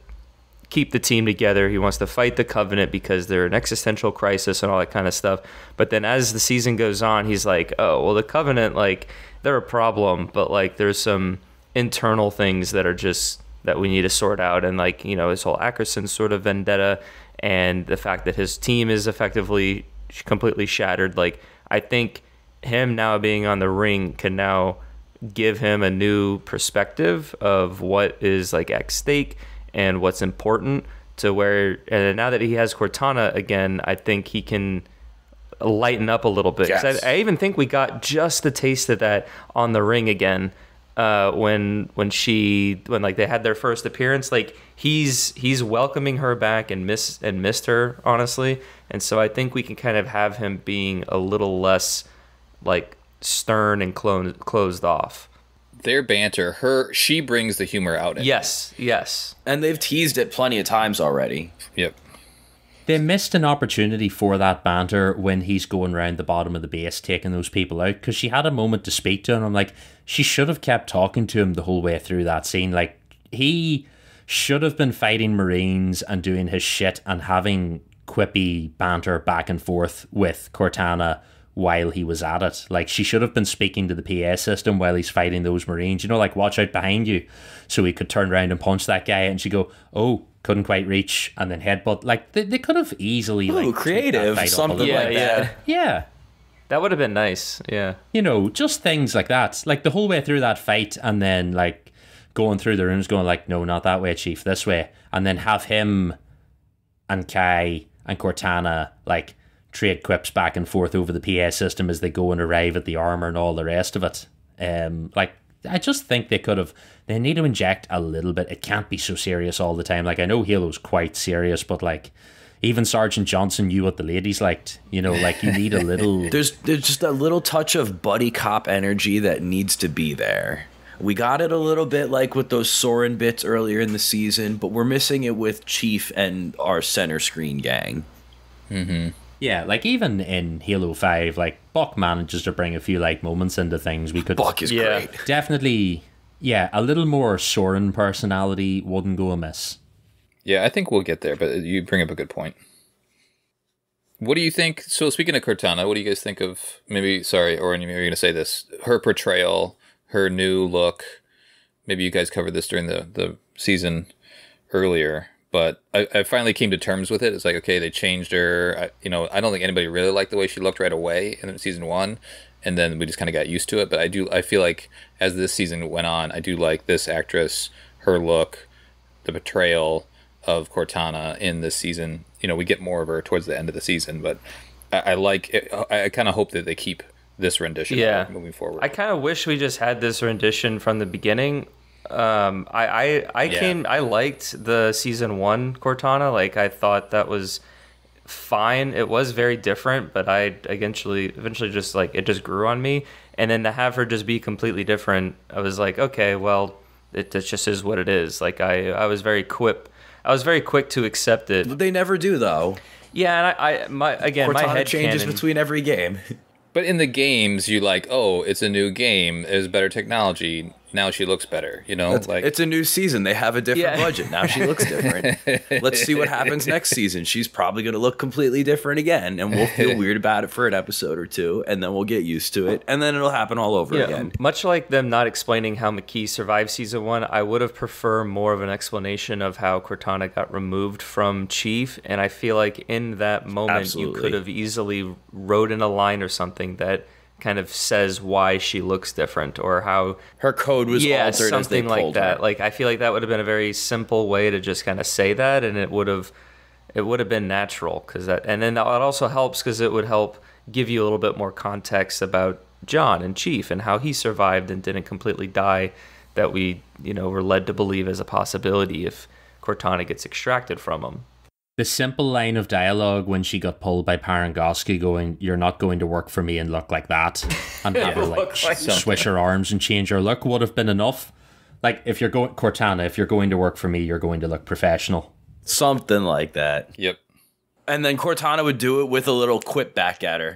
keep the team together. He wants to fight the Covenant because they're an existential crisis and all that kind of stuff. But then as the season goes on, he's like, oh, well, the Covenant, like, they're a problem, but, like, there's some internal things that are just that we need to sort out. And, like, his whole Ackerson sort of vendetta and the fact that his team is effectively completely shattered. Like, I think him now being on the ring can now give him a new perspective of what is, like, at stake and what's important, to where, and now that he has Cortana again, I think he can lighten up a little bit. Yes. 'Cause I even think we got just the taste of that on the ring again, when they had their first appearance. Like, he's welcoming her back and missed her, honestly. And so I think we can kind of have him being a little less, like, stern and closed off. Their banter, she brings the humor out in it. Yes. And they've teased it plenty of times already. Yep. They missed an opportunity for that banter when he's going around the bottom of the base taking those people out, because she had a moment to speak to him. I'm like, she should have kept talking to him the whole way through that scene. Like, he should have been fighting Marines and doing his shit and having quippy banter back and forth with Cortana while he was at it. Like, she should have been speaking to the PA system while he's fighting those Marines, you know, like, watch out behind you, so he could turn around and punch that guy, and she'd go, oh, couldn't quite reach, and then headbutt. Like, they could have easily, like, creative, something like that. Yeah. That would have been nice, yeah. You know, just things like that. Like, the whole way through that fight, and then, like, going through the rooms going, like, no, not that way, Chief, this way. And then have him and Kai and Cortana, like, trade quips back and forth over the PA system as they go and arrive at the armor and all the rest of it. Like, I just think they need to inject a little bit. It can't be so serious all the time. Like, I know Halo's quite serious, but, like, even Sergeant Johnson knew what the ladies liked. You know, like, you need a little... There's just a little touch of buddy cop energy that needs to be there. We got it a little bit, like, with those Soren bits earlier in the season, but we're missing it with Chief and our center screen gang. Mm-hmm. Yeah, like, even in Halo 5, like, Buck manages to bring a few, like, moments into things. We could... Buck is great. Definitely, yeah, a little more Soren personality wouldn't go amiss. Yeah, I think we'll get there, but you bring up a good point. What do you think? So, speaking of Cortana, what do you guys think of, sorry, Oran, maybe you're going to say this, her portrayal, her new look? Maybe you guys covered this during the season earlier, but I finally came to terms with it. It's like, okay, they changed her. I don't think anybody really liked the way she looked right away in season 1, and then we just kind of got used to it. But I feel like as this season went on, I do like this actress, her look, the portrayal of Cortana in this season. You know, we get more of her towards the end of the season, but I like it. I kind of hope that they keep this rendition moving forward. I kind of wish we just had this rendition from the beginning. I liked the season 1 Cortana. Like, I thought that was fine. It was very different, but I eventually just, like, it just grew on me. And then to have her just be completely different, I was like, okay, well, it just is what it is. Like, I was very quick to accept it. They never do, though. Yeah, and my head changes between every game. But in the games, you like, oh, it's a new game. There's better technology. Now she looks better, you know? It's a new season. They have a different budget. Now she looks different. Let's see what happens next season. She's probably going to look completely different again, and we'll feel weird about it for an episode or two, and then we'll get used to it, and then it'll happen all over again. Much like them not explaining how McKee survived season 1, I would have preferred more of an explanation of how Cortana got removed from Chief, and I feel like in that moment you could have easily wrote in a line or something that kind of says why she looks different, or how her code was altered, something as they like pulled that. her. Like, I feel like that would have been a very simple way to just kind of say that, and it would have been natural, and then that also helps because it would help give you a little bit more context about John and Chief and how he survived and didn't completely die, that we were led to believe as a possibility if Cortana gets extracted from him. The simple line of dialogue when she got pulled by Parangoski going, "You're not going to work for me and look like that," and have her like swish her arms and change her look would have been enough. Like, if you're going, Cortana, if you're going to work for me, you're going to look professional. Something like that. Yep. And then Cortana would do it with a little quip back at her.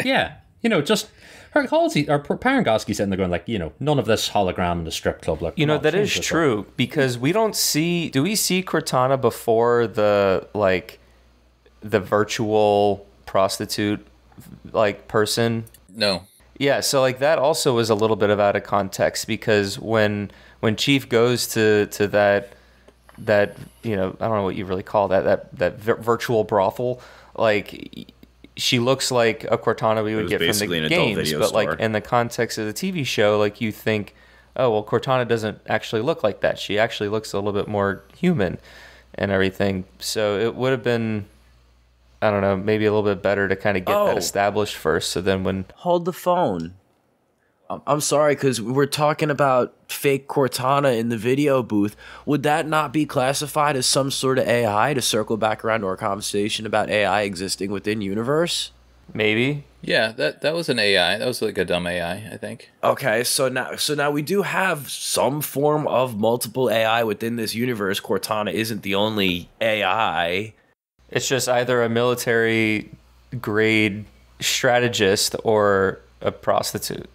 Yeah. Just her Halsey or Parangoski sitting there going like, none of this hologram in the strip club look. That is true, because we don't see. Do we see Cortana before the virtual prostitute person? No. Yeah, so that also was a little bit of out of context, because when Chief goes to that I don't know what you really call that virtual brothel, she looks like a Cortana we would get from the games, but in the context of the TV show, you think, oh, well, Cortana doesn't actually look like that. She actually looks a little bit more human and everything. So it would have been, I don't know, maybe a little bit better to kind of get that established first. So then when... Hold the phone. I'm sorry, because we're talking about fake Cortana in the video booth. Would that not be classified as some sort of AI, to circle back around to our conversation about AI existing within universe? Maybe. Yeah, that was an AI. That was like a dumb AI, I think. Okay, so now we do have some form of multiple AI within this universe. Cortana isn't the only AI. It's just either a military grade strategist or a prostitute.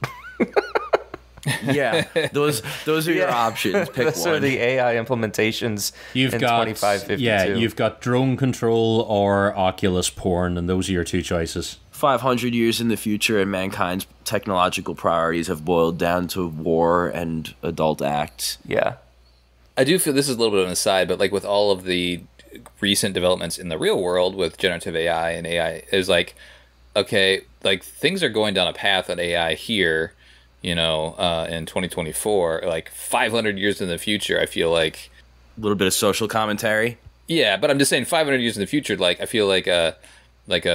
Yeah, those are your options. Pick Those one. are the AI implementations in 2552. Yeah, you've got drone control or Oculus porn, and those are your two choices. 500 years in the future, and mankind's technological priorities have boiled down to war and adult acts. Yeah. I do feel this is a little bit of an aside, but like with all of the recent developments in the real world with generative AI and AI, is like, okay, like things are going down a path on AI here, you know, in 2024, like 500 years in the future, I feel like A little bit of social commentary. yeah, but I'm just saying 500 years in the future, like I feel like a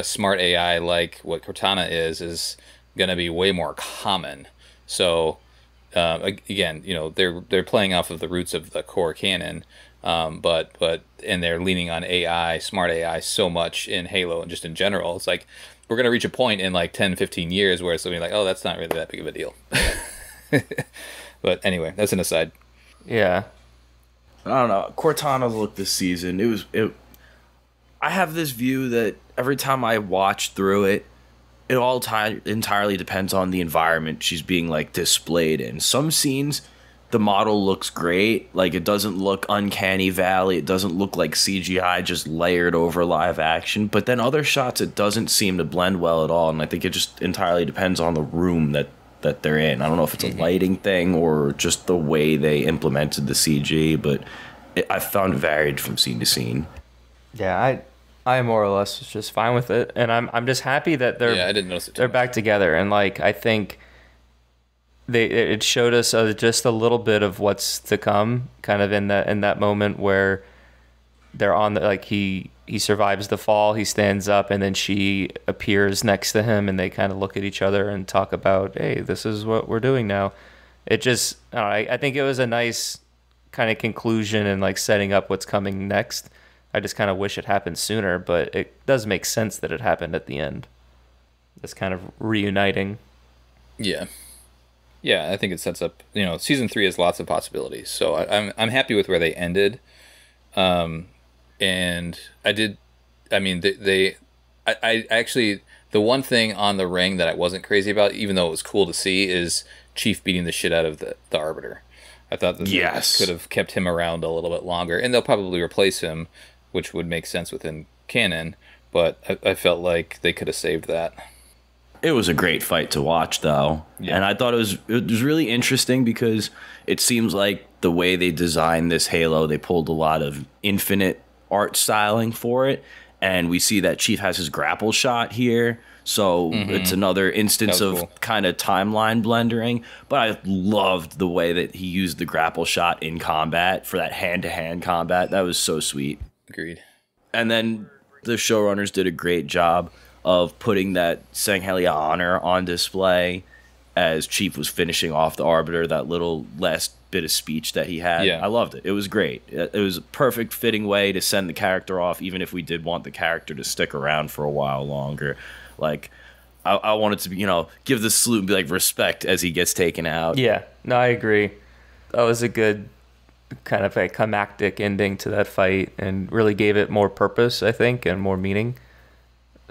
smart AI like what Cortana is going to be way more common. So again, you know, they're playing off of the roots of the core canon, but and they're leaning on AI, smart AI so much in Halo and just in general. It's like we're going to reach a point in like 10, 15 years where it's going to be like, oh, that's not really that big of a deal. But anyway, that's an aside. Yeah. I don't know. Cortana's look this season, I have this view that every time I watch through it, it all entirely depends on the environment she's being like displayed in. Some scenes, the model looks great. Like it doesn't look uncanny valley. It doesn't look like CGI just layered over live action. But then other shots, it doesn't seem to blend well at all. And I think it just entirely depends on the room that they're in. I don't know if it's a lighting thing or just the way they implemented the CG, but I found it varied from scene to scene. Yeah, I more or less was just fine with it, and I'm just happy that I didn't notice it too they're much. back together, and like I think it showed us just a little bit of what's to come, kind of in that moment where they're on the, like he survives the fall, he stands up, and then she appears next to him, and they kind of look at each other and talk about, hey, this is what we're doing now. It just I think it was a nice kind of conclusion and like setting up what's coming next. I just kind of wish it happened sooner, but it does make sense that it happened at the end. It's kind of reuniting. Yeah. Yeah, I think it sets up, you know, season 3 has lots of possibilities. So I'm happy with where they ended. And I actually, the one thing on the ring that I wasn't crazy about, even though it was cool to see, is Chief beating the shit out of the Arbiter. I thought that they could have kept him around a little bit longer, and they'll probably replace him, which would make sense within canon, but I felt like they could have saved that. It was a great fight to watch, though. Yeah. And I thought it was really interesting because it seems like the way they designed this Halo, they pulled a lot of Infinite art styling for it. And we see that Chief has his grapple shot here. So it's another instance of cool kind of timeline blendering. But I loved the way that he used the grapple shot in combat for that hand-to-hand combat. That was so sweet. Agreed. And then the showrunners did a great job of putting that Sanghelia honor on display as Chief was finishing off the Arbiter, that little last bit of speech that he had. Yeah. I loved it. It was great. It was a perfect fitting way to send the character off, even if we did want the character to stick around for a while longer. Like, I wanted to, give the salute and be like, respect as he gets taken out. Yeah, no, I agree. That was a good kind of a climactic ending to that fight and really gave it more purpose, I think, and more meaning.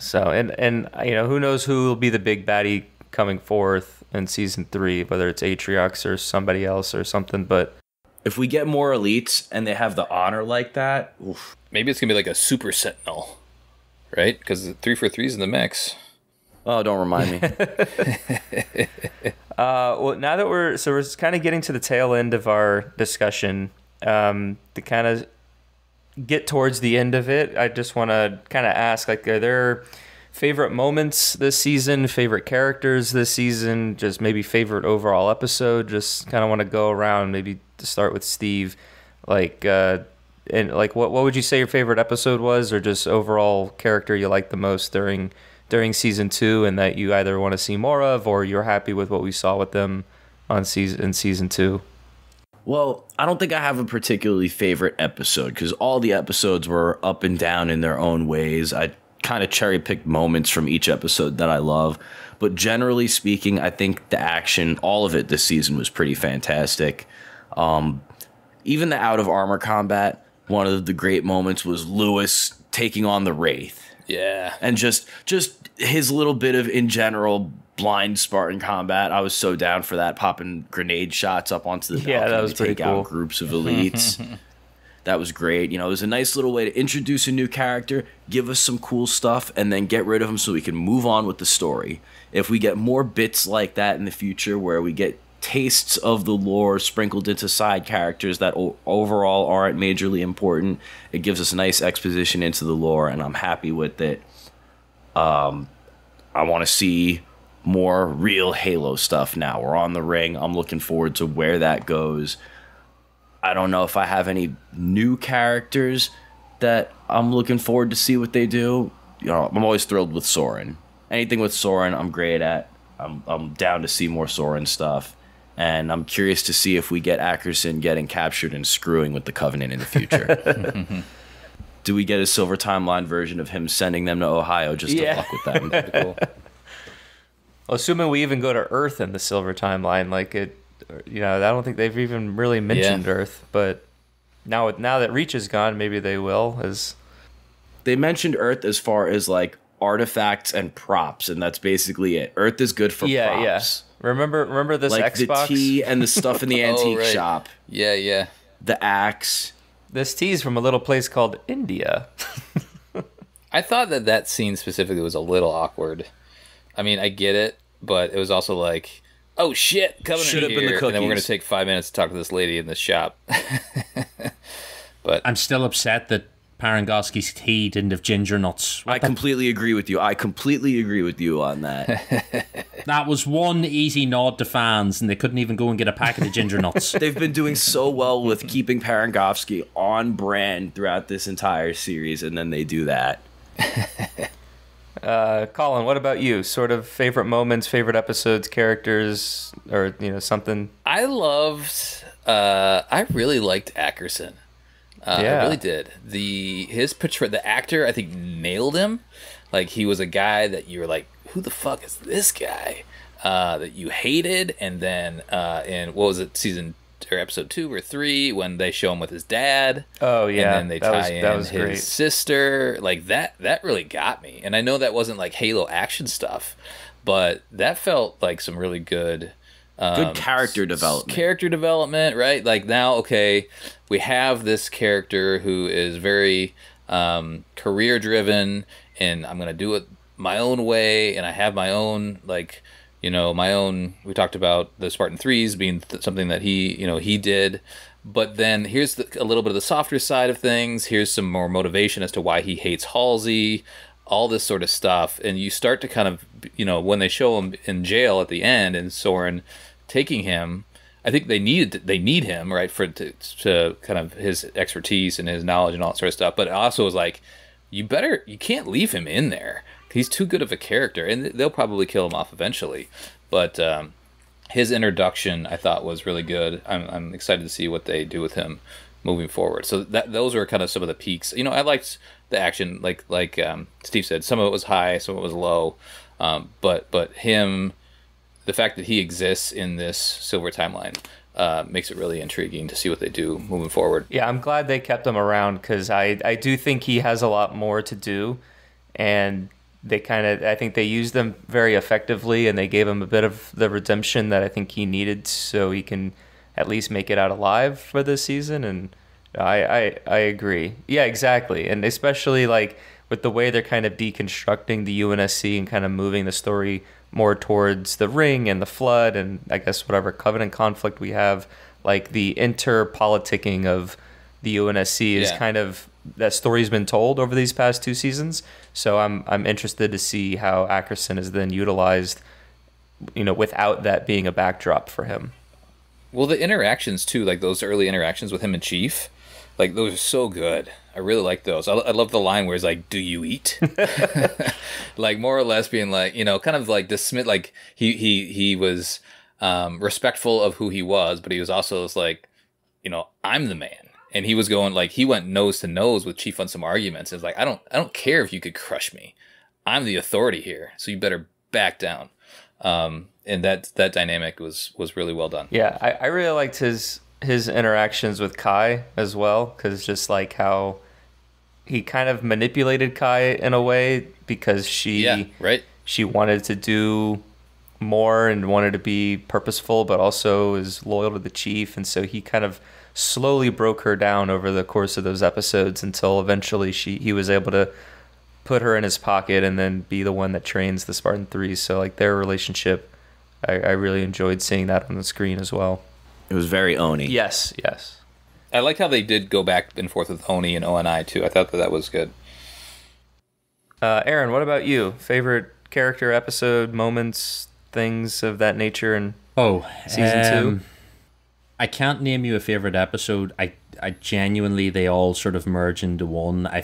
So, and who knows who will be the big baddie coming forth in season 3, whether it's Atriox or somebody else or something, but if we get more elites and they have the honor like that, oof. Maybe it's gonna be like a Super Sentinel, right? Because the 343's in the mix. Oh, don't remind me. Well, now that we're kind of getting to the tail end of our discussion, to kind of get towards the end of it, I just want to kind of ask, like, are there favorite moments this season, favorite characters this season, just maybe favorite overall episode? Just kind of want to go around, maybe to start with Steve, like, and like, what would you say your favorite episode was, or just overall character you liked the most during season 2, and that you either want to see more of, or you're happy with what we saw with them in season 2? Well, I don't think I have a particularly favorite episode because all the episodes were up and down in their own ways. I kind of cherry-picked moments from each episode that I love. But generally speaking, I think the action, all of it this season was pretty fantastic. Even the out-of-armor combat, One of the great moments was Lewis taking on the Wraith. Yeah. And just his little bit of, in general, blind Spartan combat. I was so down for that, popping grenade shots up onto the balcony that was to take pretty cool. out groups of elites. That was great. You know, it was a nice little way to introduce a new character, give us some cool stuff, and then get rid of him so we can move on with the story. If we get more bits like that in the future where we get tastes of the lore sprinkled into side characters that overall aren't majorly important, it gives us a nice exposition into the lore, and I'm happy with it. I want to see more real Halo stuff now. We're on the ring. I'm looking forward to where that goes. I don't know if I have any new characters that I'm looking forward to see what they do. You know, I'm always thrilled with Soren. Anything with Soren, I'm great at. I'm down to see more Soren stuff. And I'm curious to see if we get Ackerson getting captured and screwing with the Covenant in the future. Do we get a Silver Timeline version of him sending them to Ohio just to fuck with them? Cool. Well, assuming we even go to Earth in the Silver Timeline, like it, you know, I don't think they've even really mentioned Earth, but now that Reach is gone, maybe they will. They mentioned Earth as far as like artifacts and props, and that's basically it. Earth is good for props. Yeah. Remember this like Xbox? the tea and the stuff in the antique shop. Yeah. The axe. This tea's from a little place called India. I thought that scene specifically was a little awkward. I mean, I get it, but it was also like, oh shit, Covenant Should have here, been the and then we're cookies. going to take 5 minutes to talk to this lady in the shop. But I'm still upset that Parangosky's tea didn't have ginger nuts. I completely agree with you. I completely agree with you on that. That was one easy nod to fans, and they couldn't even go and get a packet of ginger nuts. They've been doing so well with keeping Parangosky on brand throughout this entire series, and then they do that. Colin, what about you? Sort of favorite moments, favorite episodes, characters, or something? I really liked Ackerson. I really did. His portray, the actor, I think, nailed him. Like, he was a guy that you were like, who the fuck is this guy? That you hated, and then in what was it, season or episode 2 or 3, when they show him with his dad. Oh yeah, and then they tie in his great. sister. Like that really got me. And I know that wasn't like Halo action stuff, but that felt like some really good. Good character development. Character development, right? Like now, okay, we have this character who is very career driven, and I'm gonna do it my own way, and I have my own my own. We talked about the Spartan 3s being something that he did, but then here's a little bit of the softer side of things. Here's some more motivation as to why he hates Halsey, all this sort of stuff, and you start to kind of when they show him in jail at the end and Soren taking him, I think they need him, right, to kind of his expertise and his knowledge and all that sort of stuff. But it also was like, you can't leave him in there. He's too good of a character, and they'll probably kill him off eventually. But his introduction, I thought, was really good. I'm excited to see what they do with him moving forward. So those were kind of some of the peaks. I liked the action, like Steve said. Some of it was high, some of it was low. But him, the fact that he exists in this Silver Timeline makes it really intriguing to see what they do moving forward. Yeah, I'm glad they kept him around, because I do think he has a lot more to do, and I think they used them very effectively, and they gave him a bit of the redemption that I think he needed so he can at least make it out alive for this season. And I agree. Yeah, exactly. And especially like with the way they're kind of deconstructing the UNSC and kind of moving the story more towards the Ring and the Flood, and I guess whatever Covenant conflict we have, like the inter-politicking of the UNSC is kind of, that story's been told over these past 2 seasons. So I'm interested to see how Ackerson is then utilized, without that being a backdrop for him. Well, the interactions too, like those early interactions with him and Chief, like those are so good. I really like those. I love the line where he's like, "Do you eat?" Like more or less being like, kind of like dismiss. Like he was respectful of who he was, but he was also just like, I'm the man. And he was going like, he went nose to nose with Chief on some arguments. It's like, I don't care if you could crush me. I'm the authority here, so you better back down. And that dynamic was really well done. Yeah, I really liked his his interactions with Kai as well, because just like how he kind of manipulated Kai in a way because she wanted to do more and wanted to be purposeful, but also is loyal to the chief, and so he kind of slowly broke her down over the course of those episodes until eventually he was able to put her in his pocket and then be the one that trains the Spartan 3. So like their relationship, I really enjoyed seeing that on the screen as well. It was very Oni. Yes. I like how they did go back and forth with Oni and ONI too. I thought that was good. Aaron, what about you? Favorite character, episode, moments, things of that nature in season 2? I can't name you a favorite episode. I genuinely, they all sort of merge into one. I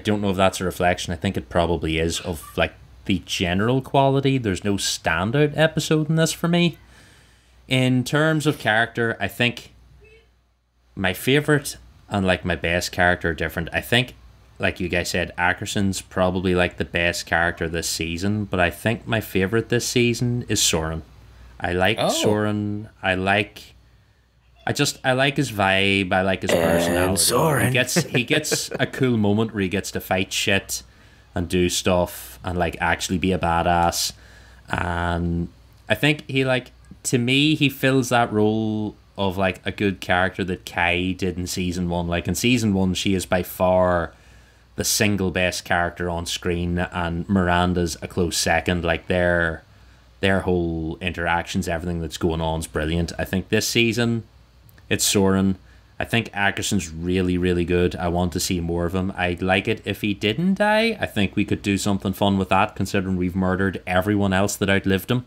don't know if that's a reflection. I think it probably is of like the general quality. There's no standout episode in this for me. In terms of character, I think my favorite and like my best character are different. I think, like you guys said, Ackerson's probably like the best character this season, but I think my favorite this season is Soren. I like Soren. I like his vibe. I like his personality. Soren. He gets a cool moment where he gets to fight shit and do stuff and like actually be a badass. And I think to me, he fills that role of like a good character that Kai did in season 1. Like in season 1, she is by far the single best character on screen, and Miranda's a close second. Like their whole interactions, everything that's going on is brilliant. I think this season it's Soren. I think Ackerson's really, really good. I want to see more of him. I'd like it if he didn't die. I think we could do something fun with that, considering we've murdered everyone else that outlived him.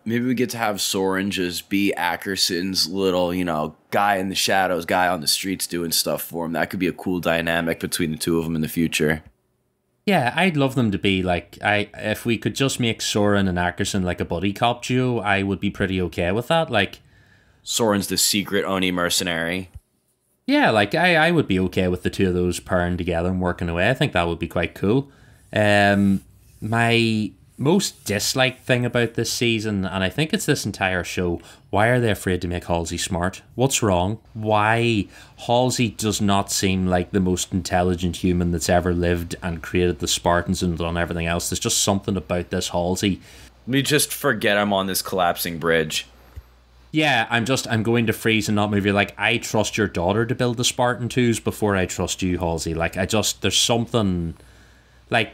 Maybe we get to have Soren just be Ackerson's little, guy in the shadows, guy on the streets doing stuff for him. That could be a cool dynamic between the two of them in the future. Yeah, I'd love them to be like, if we could just make Soren and Ackerson like a buddy cop duo, I would be pretty okay with that. Like, Soren's the secret Oni mercenary. Yeah, like I would be okay with the two of those pairing together and working away. I think that would be quite cool. My most disliked thing about this season, and I think it's this entire show, why are they afraid to make Halsey smart? What's wrong? Why? Halsey does not seem like the most intelligent human that's ever lived and created the Spartans and done everything else. There's just something about this Halsey. We just forget I'm on this collapsing bridge. Yeah, I'm going to freeze and not move. You're like, I trust your daughter to build the Spartan 2s before I trust you, Halsey. Like, there's something, like,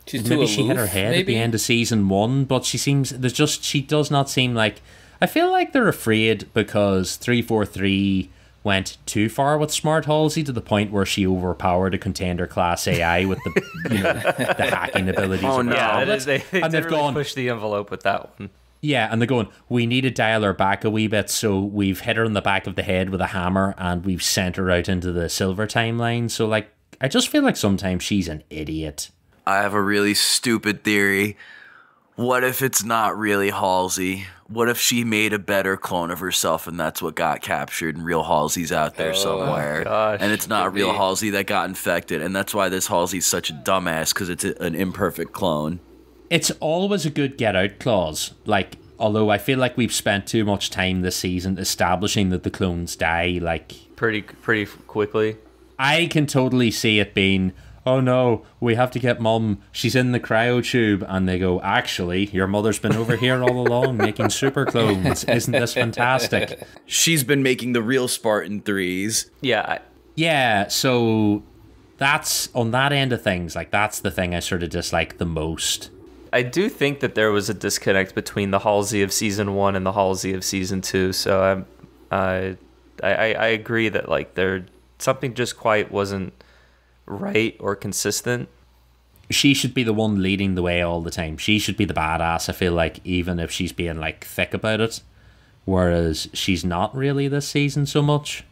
she's maybe she hit her head at the end of season 1, but she does not seem like, I feel like they're afraid because 343 went too far with smart Halsey to the point where she overpowered a contender class AI with the, the hacking abilities. Oh, no. Yeah, they really pushed the envelope with that one. Yeah, and they're going, we need to dial her back a wee bit, so we've hit her in the back of the head with a hammer and we've sent her out into the silver timeline. So, like, I just feel like sometimes she's an idiot. I have a really stupid theory. What if it's not really Halsey? What if she made a better clone of herself and that's what got captured and real Halsey's out there somewhere? Gosh, and it's not real Halsey that got infected, and that's why this Halsey's such a dumbass, because it's an imperfect clone. It's always a good get out clause. Like, although I feel like we've spent too much time this season establishing that the clones die, like, pretty quickly. I can totally see it being, oh no, we have to get Mum, she's in the cryo tube, and they go, actually, your mother's been over here all along making super clones. Isn't this fantastic? She's been making the real Spartan 3s. Yeah, so that's on that end of things. Like, that's the thing I sort of dislike the most. I do think that there was a disconnect between the Halsey of season 1 and the Halsey of season 2. So I agree that like something just quite wasn't right or consistent. She should be the one leading the way all the time. She should be the badass, I feel like, even if she's being like thick about it. Whereas she's not really this season so much.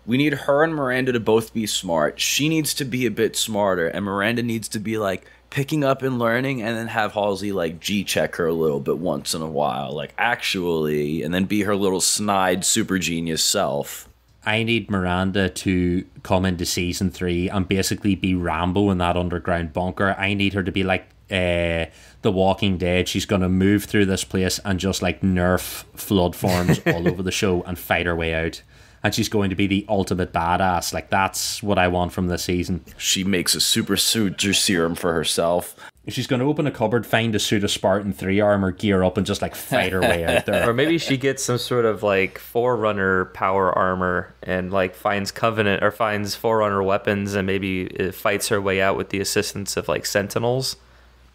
We need her and Miranda to both be smart. She needs to be a bit smarter, and Miranda needs to be like picking up and learning, and then have Halsey like G-check her a little bit once in a while, like actually, and then be her little snide super genius self. I need Miranda to come into season 3 and basically be Rambo in that underground bunker. I need her to be like The Walking Dead. She's going to move through this place and just like nerf flood forms all over the show and fight her way out. and she's going to be the ultimate badass. Like, that's what I want from this season. She makes a super soldier serum for herself. She's going to open a cupboard, find a suit of Spartan 3 armor, gear up, and just like fight her way out there. Or maybe she gets some sort of like Forerunner power armor and like finds Covenant or finds Forerunner weapons, and maybe it fights her way out with the assistance of like Sentinels.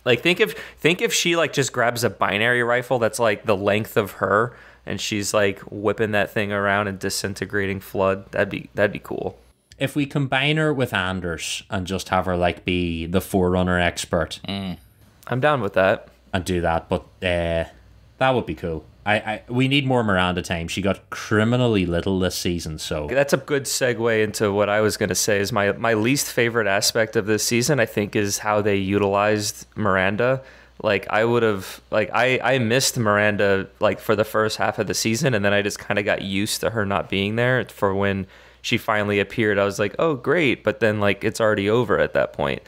Like think if she like just grabs a binary rifle that's like the length of her, and she's like whipping that thing around and disintegrating Flood. That'd be cool. If we combine her with Anders and just have her like be the Forerunner expert, I'm down with that. And do that, but that would be cool. We need more Miranda time. She got criminally little this season, so that's a good segue into what I was going to say. Is my least favorite aspect of this season, I think, is how they utilized Miranda. Like I missed Miranda like for the first half of the season, and then I just kind of got used to her not being there for when she finally appeared. I was like, oh great, but then like it's already over at that point.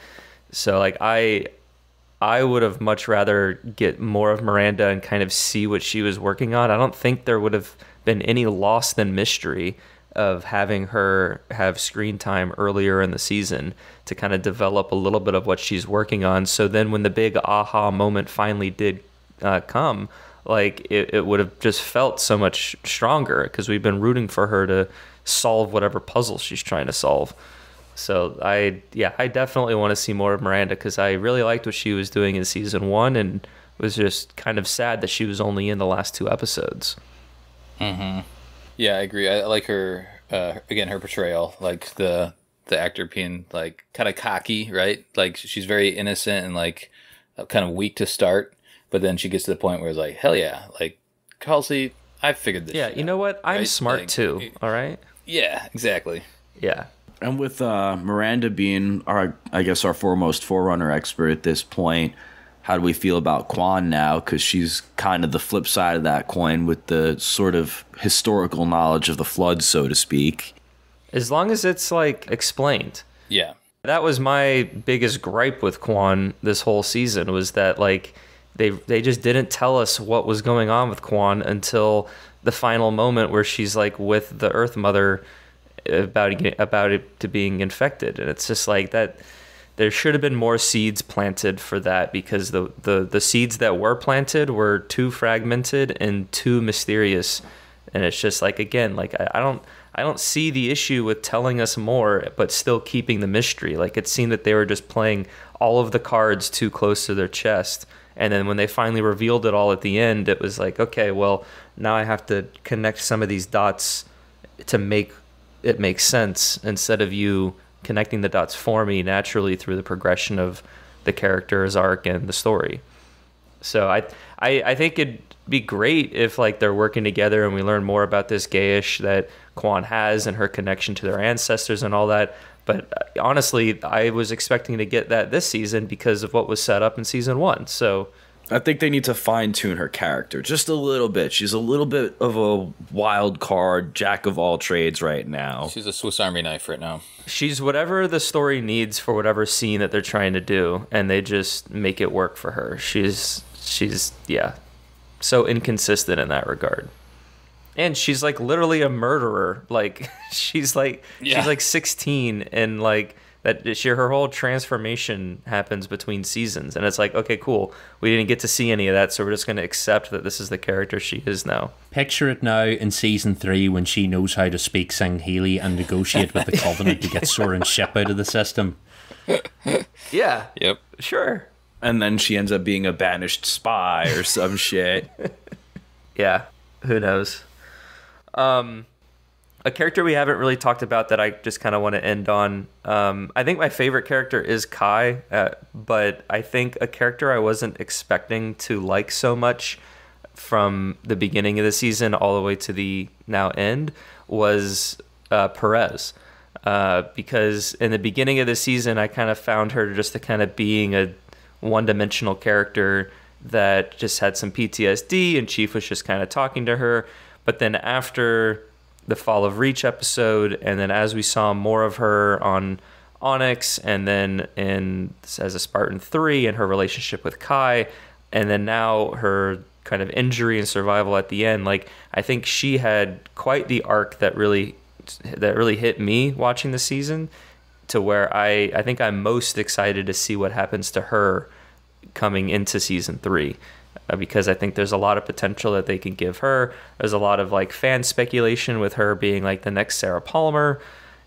So like I would have much rather get more of Miranda and kind of see what she was working on. I don't think there would have been any loss than mystery of having her have screen time earlier in the season to kind of develop a little bit of what she's working on. So then when the big aha moment finally did come, like it would have just felt so much stronger because we've been rooting for her to solve whatever puzzle she's trying to solve. So I definitely want to see more of Miranda because I really liked what she was doing in season 1 and was just kind of sad that she was only in the last 2 episodes. Mm-hmm. Yeah, I agree. I like her, again, her portrayal, like the actor being like kind of cocky, right? Like she's very innocent and like kind of weak to start, but then she gets to the point where it's like, hell yeah, like Halsey, I figured this. Yeah, shit you know what? I'm right? smart like, too. All right. Yeah, exactly. Yeah. And with Miranda being our foremost Forerunner expert at this point, how do we feel about Quan now? Because she's kind of the flip side of that coin with the sort of historical knowledge of the Flood, so to speak. As long as it's like explained. Yeah. That was my biggest gripe with Quan this whole season was that like they just didn't tell us what was going on with Quan until the final moment where she's like with the Earth Mother about it to being infected, and it's just like that. There should have been more seeds planted for that because the seeds that were planted were too fragmented and too mysterious, and it's just like again like I don't see the issue with telling us more but still keeping the mystery. Like it seemed that they were just playing all of the cards too close to their chest, and then when they finally revealed it all at the end, it was like, okay, well now I have to connect some of these dots to make it makes sense instead of you connecting the dots for me naturally through the progression of the character's arc and the story. So I think it'd be great if like they're working together and we learn more about this Gayish that Quan has and her connection to their ancestors and all that. But honestly, I was expecting to get that this season because of what was set up in season 1. So I think they need to fine-tune her character just a little bit. She's a little bit of a wild card, jack of all trades right now. She's a Swiss Army knife right now. She's whatever the story needs for whatever scene that they're trying to do, and they just make it work for her. She's so inconsistent in that regard. And she's like literally a murderer. Like she's like 16 and like her whole transformation happens between seasons, and it's like, okay, cool, we didn't get to see any of that, so we're just going to accept that this is the character she is now. Picture it now in season 3 when she knows how to speak Sangheili and negotiate with the Covenant to get Soren's ship out of the system. Yeah. Yep. Sure. And then she ends up being a banished spy or some shit. Yeah. Who knows? A character we haven't really talked about that I just kind of want to end on. I think my favorite character is Kai, but I think a character I wasn't expecting to like so much from the beginning of the season all the way to the now end was Perez. Because in the beginning of the season, I kind of found her just to kind of being a one-dimensional character that just had some PTSD, and Chief was just kind of talking to her. But then after the Fall of Reach episode, and then as we saw more of her on Onyx, and then as a Spartan 3 and her relationship with Kai, and then now her kind of injury and survival at the end, like I think she had quite the arc that really hit me watching the season, to where I think I'm most excited to see what happens to her coming into season 3. Because I think there's a lot of potential that they can give her. There's a lot of like fan speculation with her being like the next Sarah Palmer,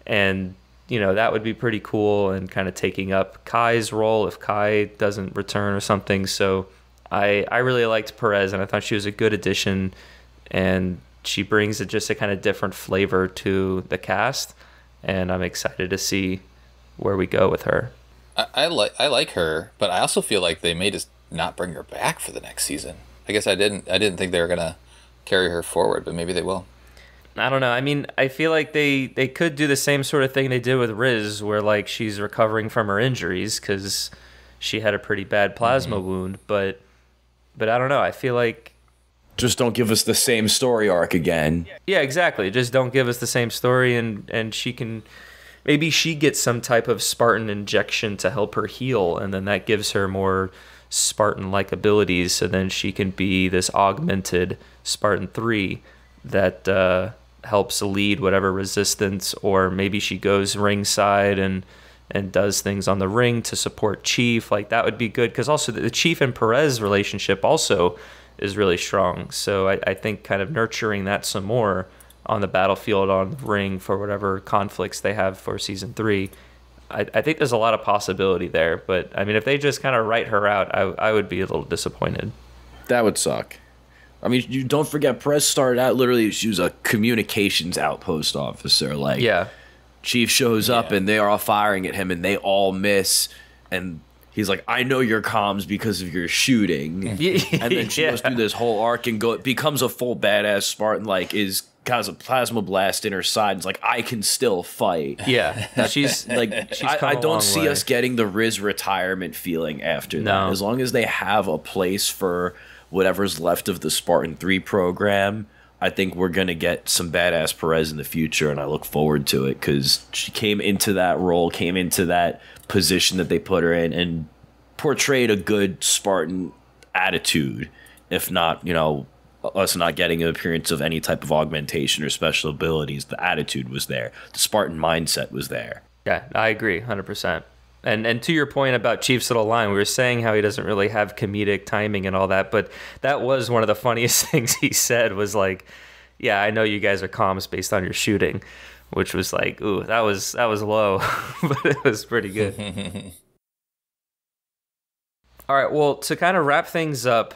and that would be pretty cool, and kind of taking up Kai's role if Kai doesn't return or something. So I really liked Perez, and I thought she was a good addition, and she brings just a kind of different flavor to the cast, and I'm excited to see where we go with her. I like her, but I also feel like they may just not bring her back for the next season. I guess I didn't think they were gonna carry her forward, but maybe they will. I don't know. I mean, I feel like they could do the same sort of thing they did with Riz, where like she's recovering from her injuries because she had a pretty bad plasma wound. But I don't know. I feel like just don't give us the same story arc again. Yeah, exactly. Just don't give us the same story, and maybe she gets some type of Spartan injection to help her heal, and then that gives her more Spartan-like abilities, so then she can be this augmented Spartan 3 that helps lead whatever resistance, or maybe she goes ringside and does things on the ring to support Chief. Like, that would be good, because also the Chief and Perez relationship also is really strong, so I think kind of nurturing that some more on the battlefield, on the ring, for whatever conflicts they have for season 3. I think there's a lot of possibility there, but I mean, if they just kind of write her out, I would be a little disappointed. That would suck. I mean, you don't forget, Perez started out literally, she was a communications outpost officer. Like, yeah, Chief shows up and they are all firing at him and they all miss, and he's like, I know your comms because of your shooting. And then she goes through this whole arc and becomes a full badass Spartan, like has a plasma blast in her side. It's like, I can still fight. Yeah. She's like, I don't see us getting the Riz retirement feeling after that. As long as they have a place for whatever's left of the Spartan 3 program, I think we're going to get some badass Perez in the future, and I look forward to it, because she came into that role, came into that position that they put her in, and portrayed a good Spartan attitude, if not, us not getting an appearance of any type of augmentation or special abilities. The attitude was there. The Spartan mindset was there. Yeah, I agree, 100%. And to your point about Chief's little line, we were saying how he doesn't really have comedic timing and all that, but that was one of the funniest things he said, was like, yeah, I know you guys are comms based on your shooting, which was like, ooh, that was low, but it was pretty good. All right, well, to kind of wrap things up,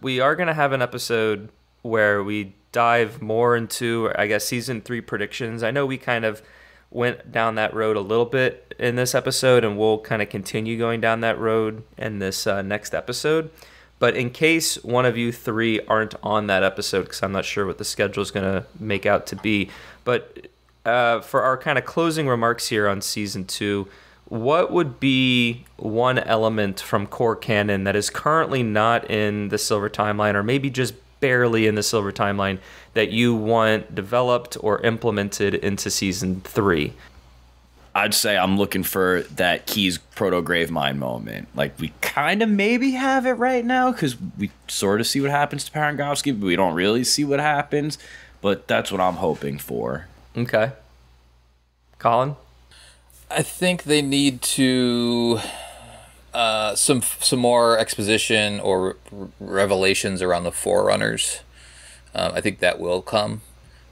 we are going to have an episode where we dive more into, I guess, season 3 predictions. I know we kind of went down that road a little bit in this episode, and we'll kind of continue going down that road in this next episode. But in case one of you 3 aren't on that episode, because I'm not sure what the schedule is going to make out to be, but for our kind of closing remarks here on season 2, what would be one element from core canon that is currently not in the Silver Timeline, or maybe just barely in the Silver Timeline, that you want developed or implemented into season 3? I'd say I'm looking for that Keyes proto-grave mine moment. Like, we kind of maybe have it right now, because we sort of see what happens to Parangovsky, but we don't really see what happens. But that's what I'm hoping for. Okay. Colin? I think they need to some more exposition or revelations around the Forerunners. I think that will come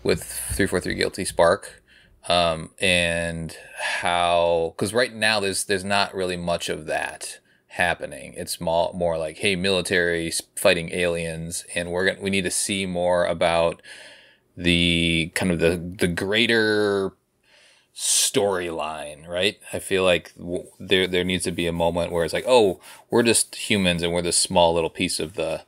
with 343 Guilty Spark, and how, because right now there's not really much of that happening. It's more like, hey, military fighting aliens, and we need to see more about the kind of the greater storyline, right? I feel like there needs to be a moment where it's like, oh, we're just humans and we're this small little piece of the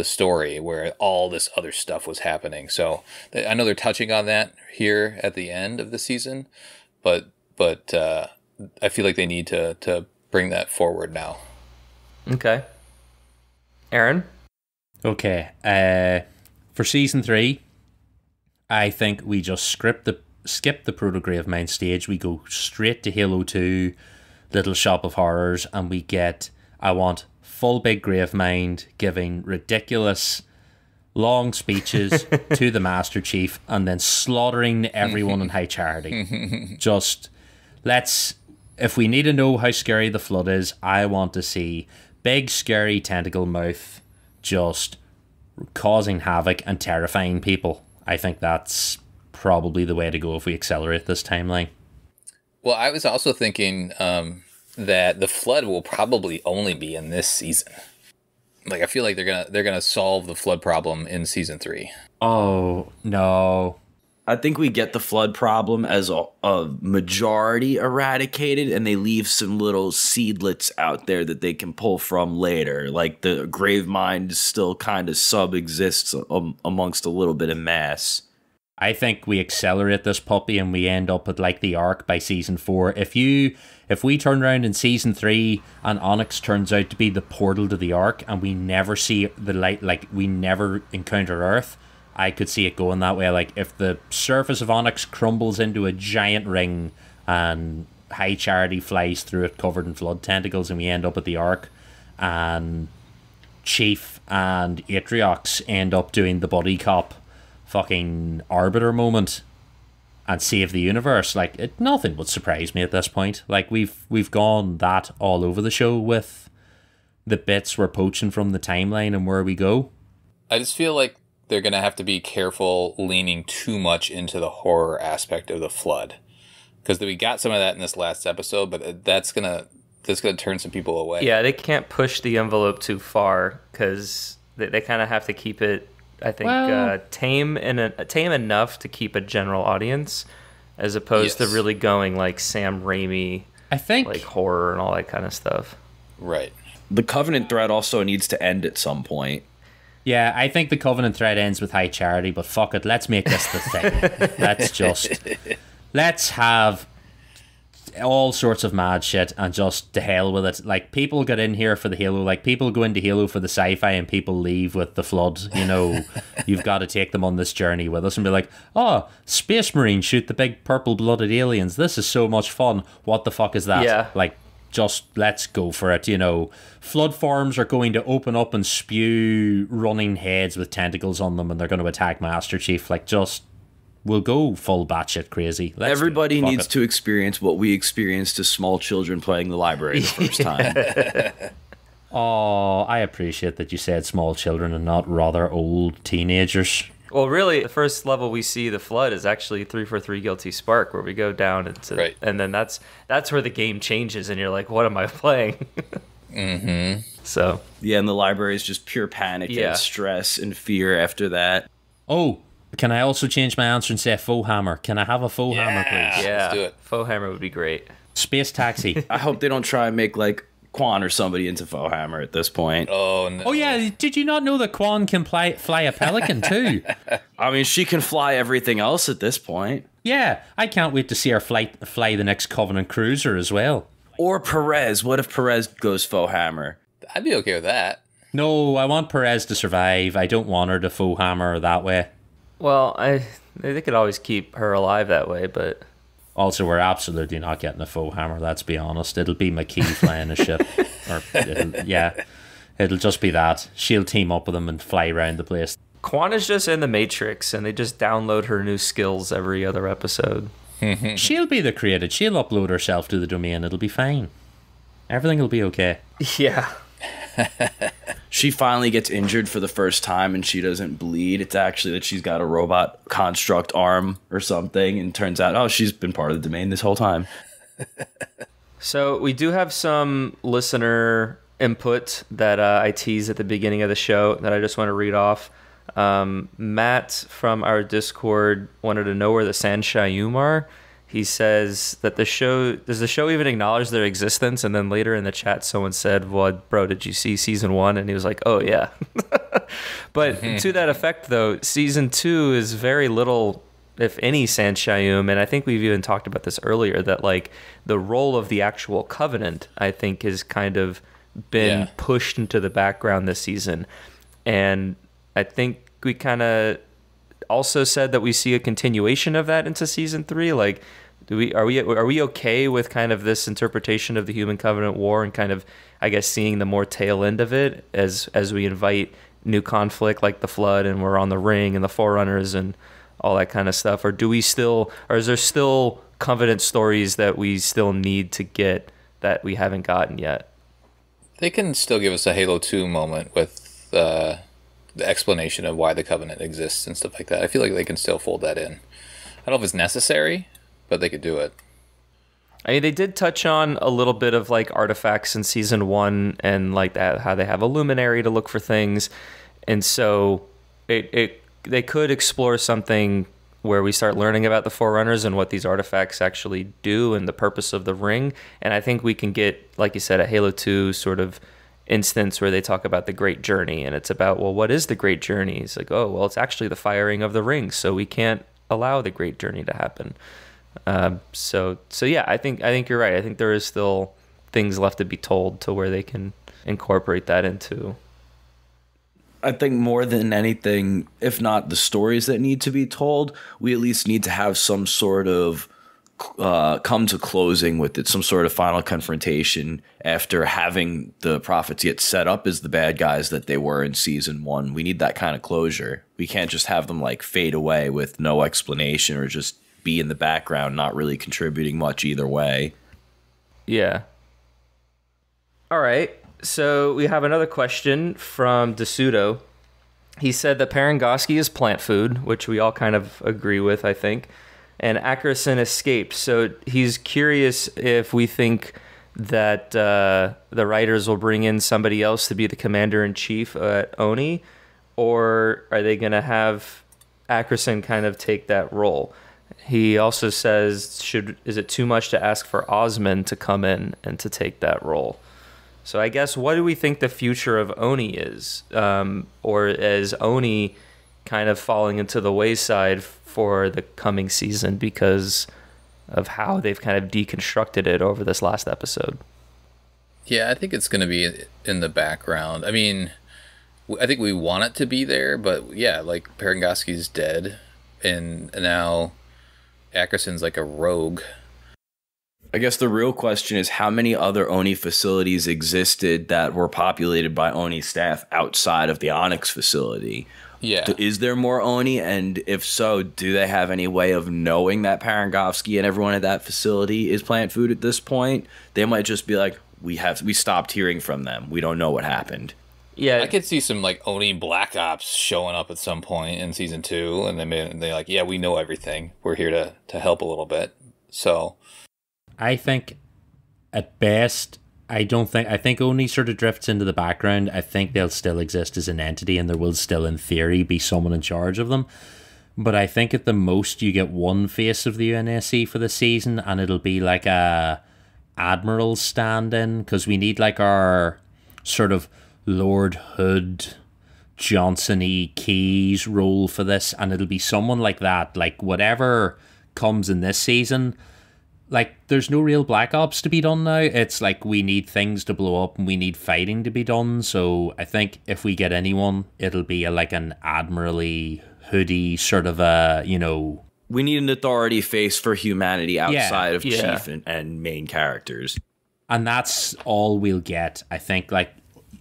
story where all this other stuff was happening. So I know they're touching on that here at the end of the season, but I feel like they need to bring that forward now. Okay. Aaron? Okay. For season 3, I think we just skip the Proto-Grave Mine stage. We go straight to Halo 2, Little Shop of Horrors, and we get, I want full big grave mine giving ridiculous long speeches to the Master Chief, and then slaughtering everyone in High Charity. Just, if we need to know how scary the Flood is, I want to see big, scary tentacle mouth just causing havoc and terrifying people. I think that's probably the way to go if we accelerate this timeline. Well, I was also thinking that the Flood will probably only be in this season. Like, I feel like they're gonna solve the Flood problem in season 3. Oh no! I think we get the Flood problem as a majority eradicated, and they leave some little seedlets out there that they can pull from later. Like the grave mind still kind of sub-exists amongst a little bit of mass. I think we accelerate this puppy and we end up at like the Ark by season 4. If we turn around in season 3 and Onyx turns out to be the portal to the Ark and we never see the light, like we never encounter Earth, I could see it going that way. Like if the surface of Onyx crumbles into a giant ring and High Charity flies through it covered in Flood tentacles and we end up at the Ark and Chief and Atriox end up doing the buddy cop fucking arbiter moment and save the universe, like nothing would surprise me at this point. Like we've gone that all over the show with the bits we're poaching from the timeline and where we go. I just feel like they're gonna have to be careful leaning too much into the horror aspect of the Flood, because we got some of that in this last episode, but that's gonna turn some people away. Yeah, they can't push the envelope too far because they kind of have to keep it, I think, tame enough to keep a general audience, as opposed to really going like Sam Raimi, I think, like horror and all that kind of stuff. Right. The Covenant threat also needs to end at some point. Yeah, I think the Covenant thread ends with High Charity, but fuck it, let's make this the thing. Let's have all sorts of mad shit and just to hell with it. Like, people get in here for the Halo, like people go into Halo for the sci-fi and people leave with the Flood. You know, you've got to take them on this journey with us and be like, oh, Space Marines shoot the big purple-blooded aliens. This is so much fun. What the fuck is that? Yeah. Like, just let's go for it, you know. Flood forms are going to open up and spew running heads with tentacles on them and they're going to attack Master Chief. Like, just, we'll go full batshit crazy. Everybody needs to experience what we experienced as small children playing the library the first time. Oh, I appreciate that you said small children and not rather old teenagers. Well, really, the first level we see the Flood is actually 343 Guilty Spark, where we go down into, right. And then that's where the game changes, and you're like, what am I playing? Mm-hmm. So yeah, and the library is just pure panic and stress and fear after that. Oh, can I also change my answer and say faux hammer? Can I have a faux hammer, please? Yeah, let's do it. Faux hammer would be great. Space taxi. I hope they don't try and make like Quan or somebody into faux hammer at this point. Oh no! Oh yeah, did you not know that Quan can fly a pelican too? I mean, she can fly everything else at this point. Yeah, I can't wait to see her fly the next Covenant cruiser as well. Or Perez. What if Perez goes faux hammer? I'd be okay with that. No, I want Perez to survive. I don't want her to faux hammer that way. Well, they could always keep her alive that way, but also we're absolutely not getting a faux hammer. Let's be honest. It'll be McKee flying a ship, or it'll just be that. She'll team up with him and fly around the place. Quan is just in the Matrix, and they just download her new skills every other episode. She'll be the created. She'll upload herself to the domain. It'll be fine. Everything will be okay. Yeah. She finally gets injured for the first time and she doesn't bleed. It's actually that she's got a robot construct arm or something, and turns out, oh, she's been part of the domain this whole time. So we do have some listener input that I teased at the beginning of the show that I just want to read off. Matt from our Discord wanted to know where the Sanshayum are. He says that does the show even acknowledge their existence? And then later in the chat, someone said, well, bro, did you see season 1? And he was like, oh, yeah. But to that effect, though, season 2 is very little, if any, Sanshayum. And I think we've even talked about this earlier, that like the role of the actual Covenant, I think, has kind of been pushed into the background this season. And I think we kind of also said that we see a continuation of that into season 3. Like, are we okay with kind of this interpretation of the Human Covenant War and kind of, I guess, seeing the more tail end of it as we invite new conflict like the Flood, and we're on the Ring and the Forerunners and all that kind of stuff? Or is there still Covenant stories that we still need to get that we haven't gotten yet? They can still give us a Halo 2 moment with the explanation of why the Covenant exists and stuff like that. I feel like they can still fold that in. I don't know if it's necessary, but they could do it. I mean, they did touch on a little bit of like artifacts in season 1 and like that, how they have a luminary to look for things. And so they could explore something where we start learning about the Forerunners and what these artifacts actually do and the purpose of the ring. And I think we can get, like you said, a Halo 2 sort of instance where they talk about the Great Journey, and it's about, well, what is the Great Journey? It's like, oh, well, it's actually the firing of the ring, so we can't allow the Great Journey to happen. So yeah, I think you're right. I think there is still things left to be told to where they can incorporate that into. I think more than anything, if not the stories that need to be told, we at least need to have some sort of come to closing with it, some sort of final confrontation after having the Prophets get set up as the bad guys that they were in season 1. We need that kind of closure. We can't just have them like fade away with no explanation or just be in the background, not really contributing much either way. Yeah. All right. So we have another question from DeSudo. He said that Parangoski is plant food, which we all kind of agree with, I think. And Ackerson escaped. So he's curious if we think that the writers will bring in somebody else to be the commander-in-chief at Oni, or are they going to have Ackerson kind of take that role? He also says, is it too much to ask for Osmond to come in and to take that role? So I guess, what do we think the future of Oni is? Or is Oni kind of falling into the wayside for the coming season because of how they've kind of deconstructed it over this last episode? Yeah, I think it's going to be in the background. I mean, I think we want it to be there, but yeah, like Parangoski's dead, and now Ackerson's like a rogue. I guess the real question is, how many other Oni facilities existed that were populated by Oni staff outside of the Onyx facility? Yeah. Is there more Oni? And if so, do they have any way of knowing that Parangovsky and everyone at that facility is plant food at this point? They might just be like, we stopped hearing from them. We don't know what happened. Yeah, I could see some like Oni Black Ops showing up at some point in season 2, and they're like, yeah, we know everything. We're here to help a little bit. So I think at best, I think Oni sort of drifts into the background. I think they'll still exist as an entity, and there will still, in theory, be someone in charge of them. But I think at the most you get one face of the UNSC for the season, and it'll be like a Admiral stand-in, because we need like our sort of Lord Hood, Johnson-y Keys role for this, and it'll be someone like that. Like whatever comes in this season, like, there's no real Black Ops to be done now. It's like we need things to blow up and we need fighting to be done. So I think if we get anyone, it'll be like an Admiral-y, hoodie sort of a, We need an authority face for humanity outside of Chief and main characters. And that's all we'll get. I think, like,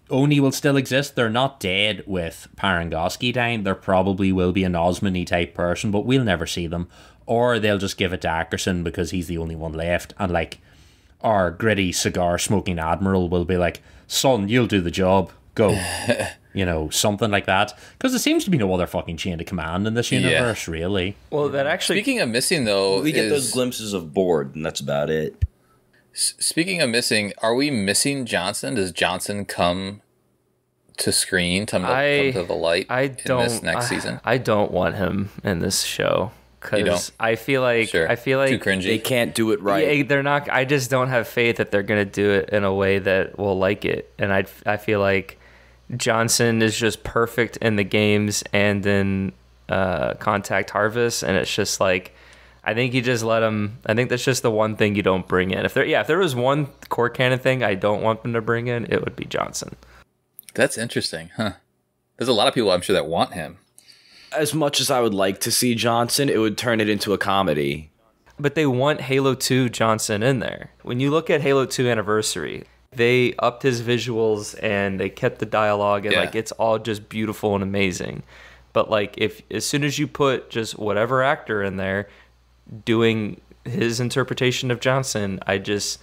Oni will still exist. They're not dead with Parangoski dying. There probably will be an Osmond-y type person, but we'll never see them. Or they'll just give it to Ackerson because he's the only one left. And like our gritty cigar smoking Admiral will be like, son, you'll do the job. Go. Something like that. Because there seems to be no other fucking chain of command in this universe, really. Well, that actually... Speaking of missing, though... We get those glimpses of Board, and that's about it. Speaking of missing, are we missing Johnson? Does Johnson come to screen, come to the light in this next season? I don't want him in this show. Because I feel like too cringy. They can't do it right. Yeah, they're not. I just don't have faith that they're gonna do it in a way that we'll like it. And I feel like Johnson is just perfect in the games and in Contact Harvest, and it's just like, I think you just let him. I think that's just the one thing you don't bring in. If there was one core canon thing I don't want them to bring in, it would be Johnson. That's interesting, huh? There's a lot of people I'm sure that want him. As much as I would like to see Johnson, it would turn it into a comedy. But they want Halo 2 Johnson in there. When you look at Halo 2 Anniversary, they upped his visuals and they kept the dialogue, and like it's all just beautiful and amazing. But like if as soon as you put just whatever actor in there doing his interpretation of Johnson, I just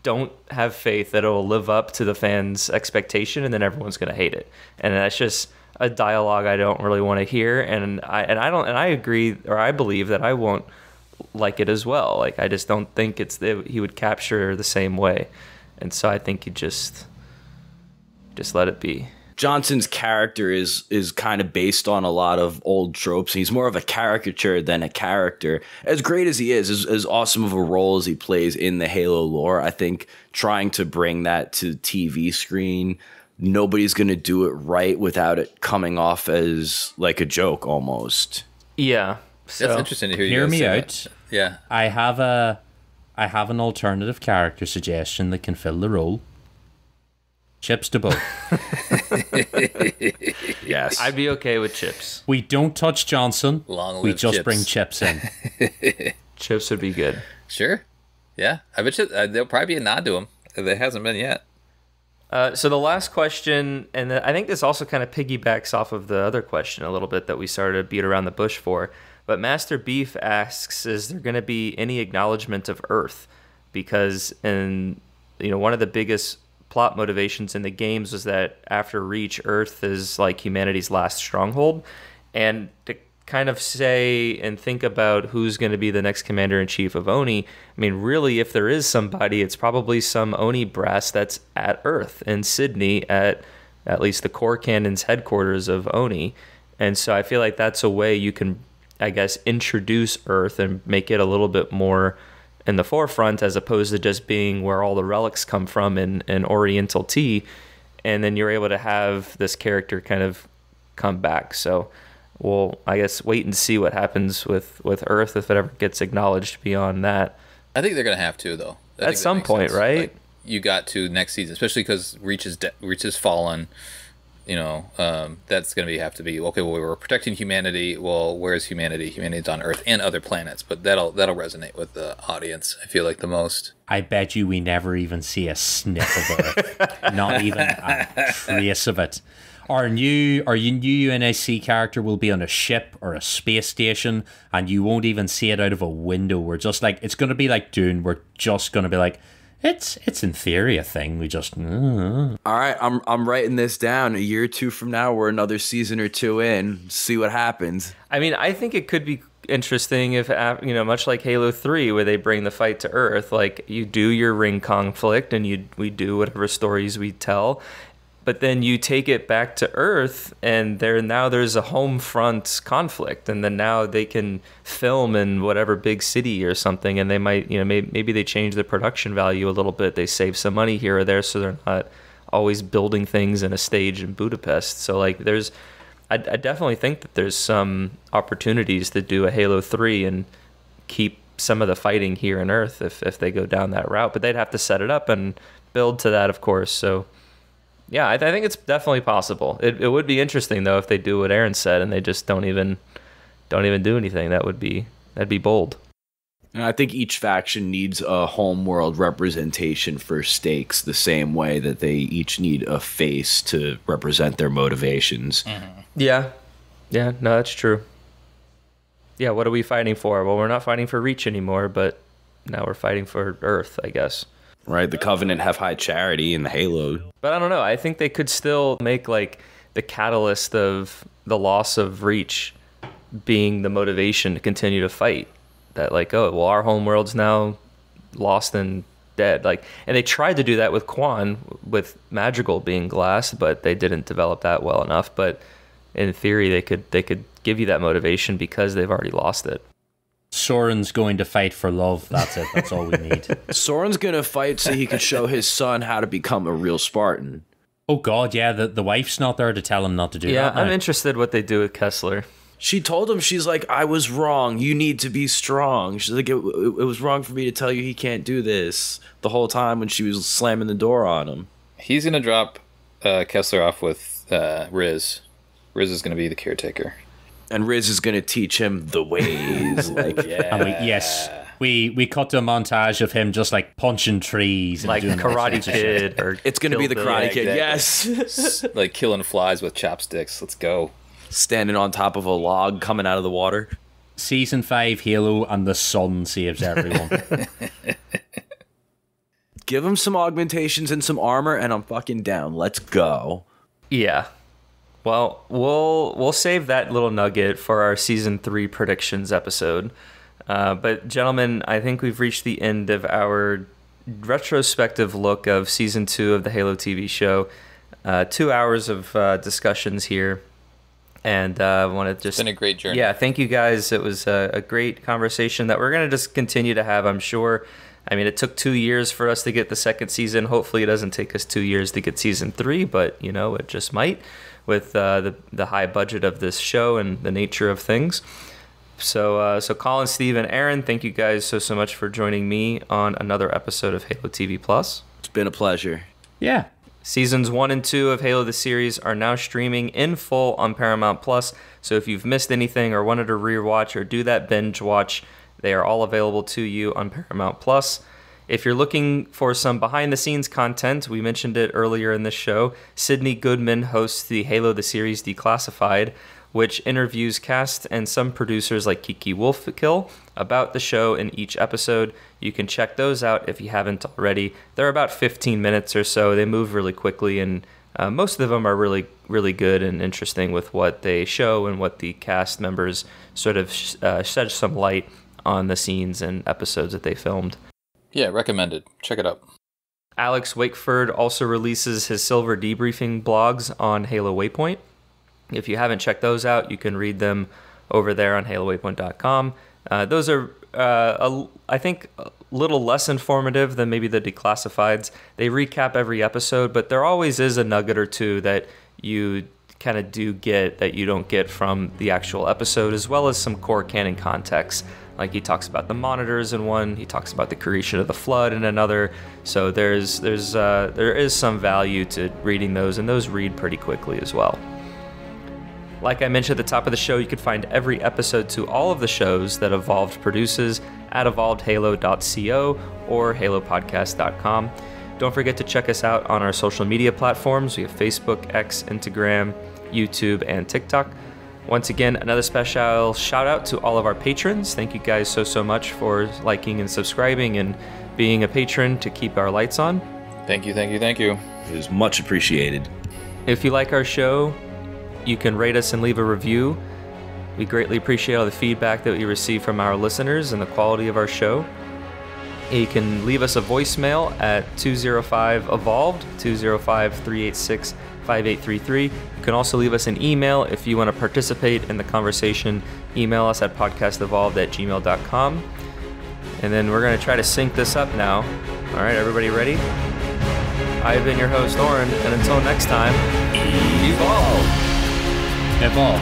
don't have faith that it'll live up to the fans' expectation, and then everyone's gonna hate it. And that's just a dialogue I don't really want to hear, and I agree, or I believe that I won't like it as well. Like I just don't think he would capture the same way, and so I think you just let it be. Johnson's character is kind of based on a lot of old tropes. He's more of a caricature than a character. As great as he is, as awesome of a role as he plays in the Halo lore, I think trying to bring that to TV screen, nobody's going to do it right without it coming off as like a joke almost. Yeah. So, that's interesting to hear you hear guys me say out. that. Yeah. I have an alternative character suggestion that can fill the role. Chips to both. Yes. I'd be okay with Chips. We don't touch Johnson. Long we live just Chips. bring Chips in. Chips would be good. Sure. Yeah. I bet you there'll probably be a nod to him. There hasn't been yet. So the last question, and I think this also kind of piggybacks off of the other question a little bit that we started to beat around the bush for, but Master Beef asks, is there going to be any acknowledgement of Earth? Because one of the biggest plot motivations in the games was that after Reach, Earth is like humanity's last stronghold, and to kind of say and think about who's going to be the next commander-in-chief of Oni, I mean, really, if there is somebody, it's probably some Oni brass that's at Earth in Sydney at least the core cannon's headquarters of Oni. And so I feel like that's a way you can, I guess, introduce Earth and make it a little bit more in the forefront, as opposed to just being where all the relics come from in Oriental Tea. And then you're able to have this character kind of come back. So we'll, I guess, wait and see what happens with Earth, if it ever gets acknowledged beyond that. I think they're going to have to, though. At some point, right? Like, you got to next season, especially because Reach is fallen. That's going to have to be, okay, well, we were protecting humanity. Well, where's humanity? Humanity's on Earth and other planets, but that'll resonate with the audience, I feel like, the most. I bet you we never even see a sniff of Earth. Not even a trace of it. Our new UNSC character will be on a ship or a space station, and you won't even see it out of a window. We're just like, it's going to be like Dune. We're just going to be like, it's in theory a thing. We just. All right, I'm writing this down. A year or two from now, we're another season or two in. See what happens. I mean, I think it could be interesting if, much like Halo 3, where they bring the fight to Earth, like you do your ring conflict and we do whatever stories we tell, but then you take it back to Earth, and there's a home front conflict, and then now they can film in whatever big city or something, and they might, maybe they change the production value a little bit. They save some money here or there, so they're not always building things in a stage in Budapest. So like, I definitely think that there's some opportunities to do a Halo 3 and keep some of the fighting here on Earth if they go down that route, but they'd have to set it up and build to that, of course. So. Yeah, I think it's definitely possible. It would be interesting though if they do what Aaron said and they just don't even do anything. That'd be bold. And I think each faction needs a homeworld representation for stakes, the same way that they each need a face to represent their motivations. Mm-hmm. Yeah, no, that's true. Yeah, what are we fighting for? Well, we're not fighting for Reach anymore, but now we're fighting for Earth, I guess. Right, the Covenant have high charity in the Halo. But I don't know. I think they could still make like the catalyst of the loss of Reach being the motivation to continue to fight. That like, oh, well, our homeworld's now lost and dead. Like, and they tried to do that with Quan, with Madrigal being glass, but they didn't develop that well enough. But in theory, they could give you that motivation because they've already lost it. Soren's going to fight for love. That's it. That's all we need. Soren's going to fight so he can show his son how to become a real Spartan. Oh, God, yeah. The wife's not there to tell him not to do that. Yeah, now. I'm interested what they do with Kessler. She told him, she's like, I was wrong. You need to be strong. She's like, it was wrong for me to tell you he can't do this the whole time when she was slamming the door on him. He's going to drop Kessler off with Riz. Riz is going to be the caretaker. And Riz is going to teach him the ways. Like, yeah. And yes, we cut to a montage of him just like punching trees, and like doing Karate Kid, or It's going to be the Kill Bill. Karate Kid, exactly. yes. Like killing flies with chopsticks. Let's go. Standing on top of a log coming out of the water. Season 5 Halo, and the sun saves everyone. Give him some augmentations and some armor, and I'm fucking down. Let's go. Yeah. Well, we'll save that little nugget for our season 3 predictions episode. But gentlemen, I think we've reached the end of our retrospective look of season 2 of the Halo TV show. 2 hours of discussions here. And I want to just... It's been a great journey. Yeah, thank you guys. It was a great conversation that we're going to just continue to have, I'm sure. I mean, it took 2 years for us to get the second season. Hopefully it doesn't take us 2 years to get season 3, but, you know, it just might with the high budget of this show and the nature of things. So Colin, Steve, and Aaron, thank you guys so much for joining me on another episode of Halo TV Plus. It's been a pleasure. Yeah. Seasons 1 and 2 of Halo the series are now streaming in full on Paramount Plus. So if you've missed anything or wanted to rewatch or do that binge watch, they are all available to you on Paramount Plus. If you're looking for some behind-the-scenes content, we mentioned it earlier in this show, Sydney Goodman hosts the Halo the series Declassified, which interviews cast and some producers like Kiki Wolfkill about the show in each episode. You can check those out if you haven't already. They're about 15 minutes or so. They move really quickly, and most of them are really, really good and interesting with what they show and what the cast members sort of shed some light on the scenes and episodes that they filmed. Yeah, recommended. Check it out. Alex Wakeford also releases his Silver Debriefing blogs on Halo Waypoint. If you haven't checked those out, you can read them over there on halowaypoint.com. Those are, I think, a little less informative than maybe the Declassifieds. They recap every episode, but there always is a nugget or two that you kind of do get that you don't get from the actual episode, as well as some core canon context. Like he talks about the monitors in one, he talks about the creation of the Flood in another. So there is some value to reading those, and those read pretty quickly as well. Like I mentioned at the top of the show, you can find every episode to all of the shows that Evolved produces at evolvedhalo.co or halopodcast.com. Don't forget to check us out on our social media platforms. We have Facebook, X, Instagram, YouTube, and TikTok. Once again, another special shout out to all of our patrons. Thank you guys so much for liking and subscribing and being a patron to keep our lights on. Thank you. It is much appreciated. If you like our show, you can rate us and leave a review. We greatly appreciate all the feedback that we receive from our listeners and the quality of our show. You can leave us a voicemail at 205-EVOLVED, 205-386-5833. You can also leave us an email if you want to participate in the conversation. Email us at podcastevolved@gmail.com. And then we're going to try to sync this up now. All right, everybody ready? I've been your host, Oran, and until next time, evolve! Evolve.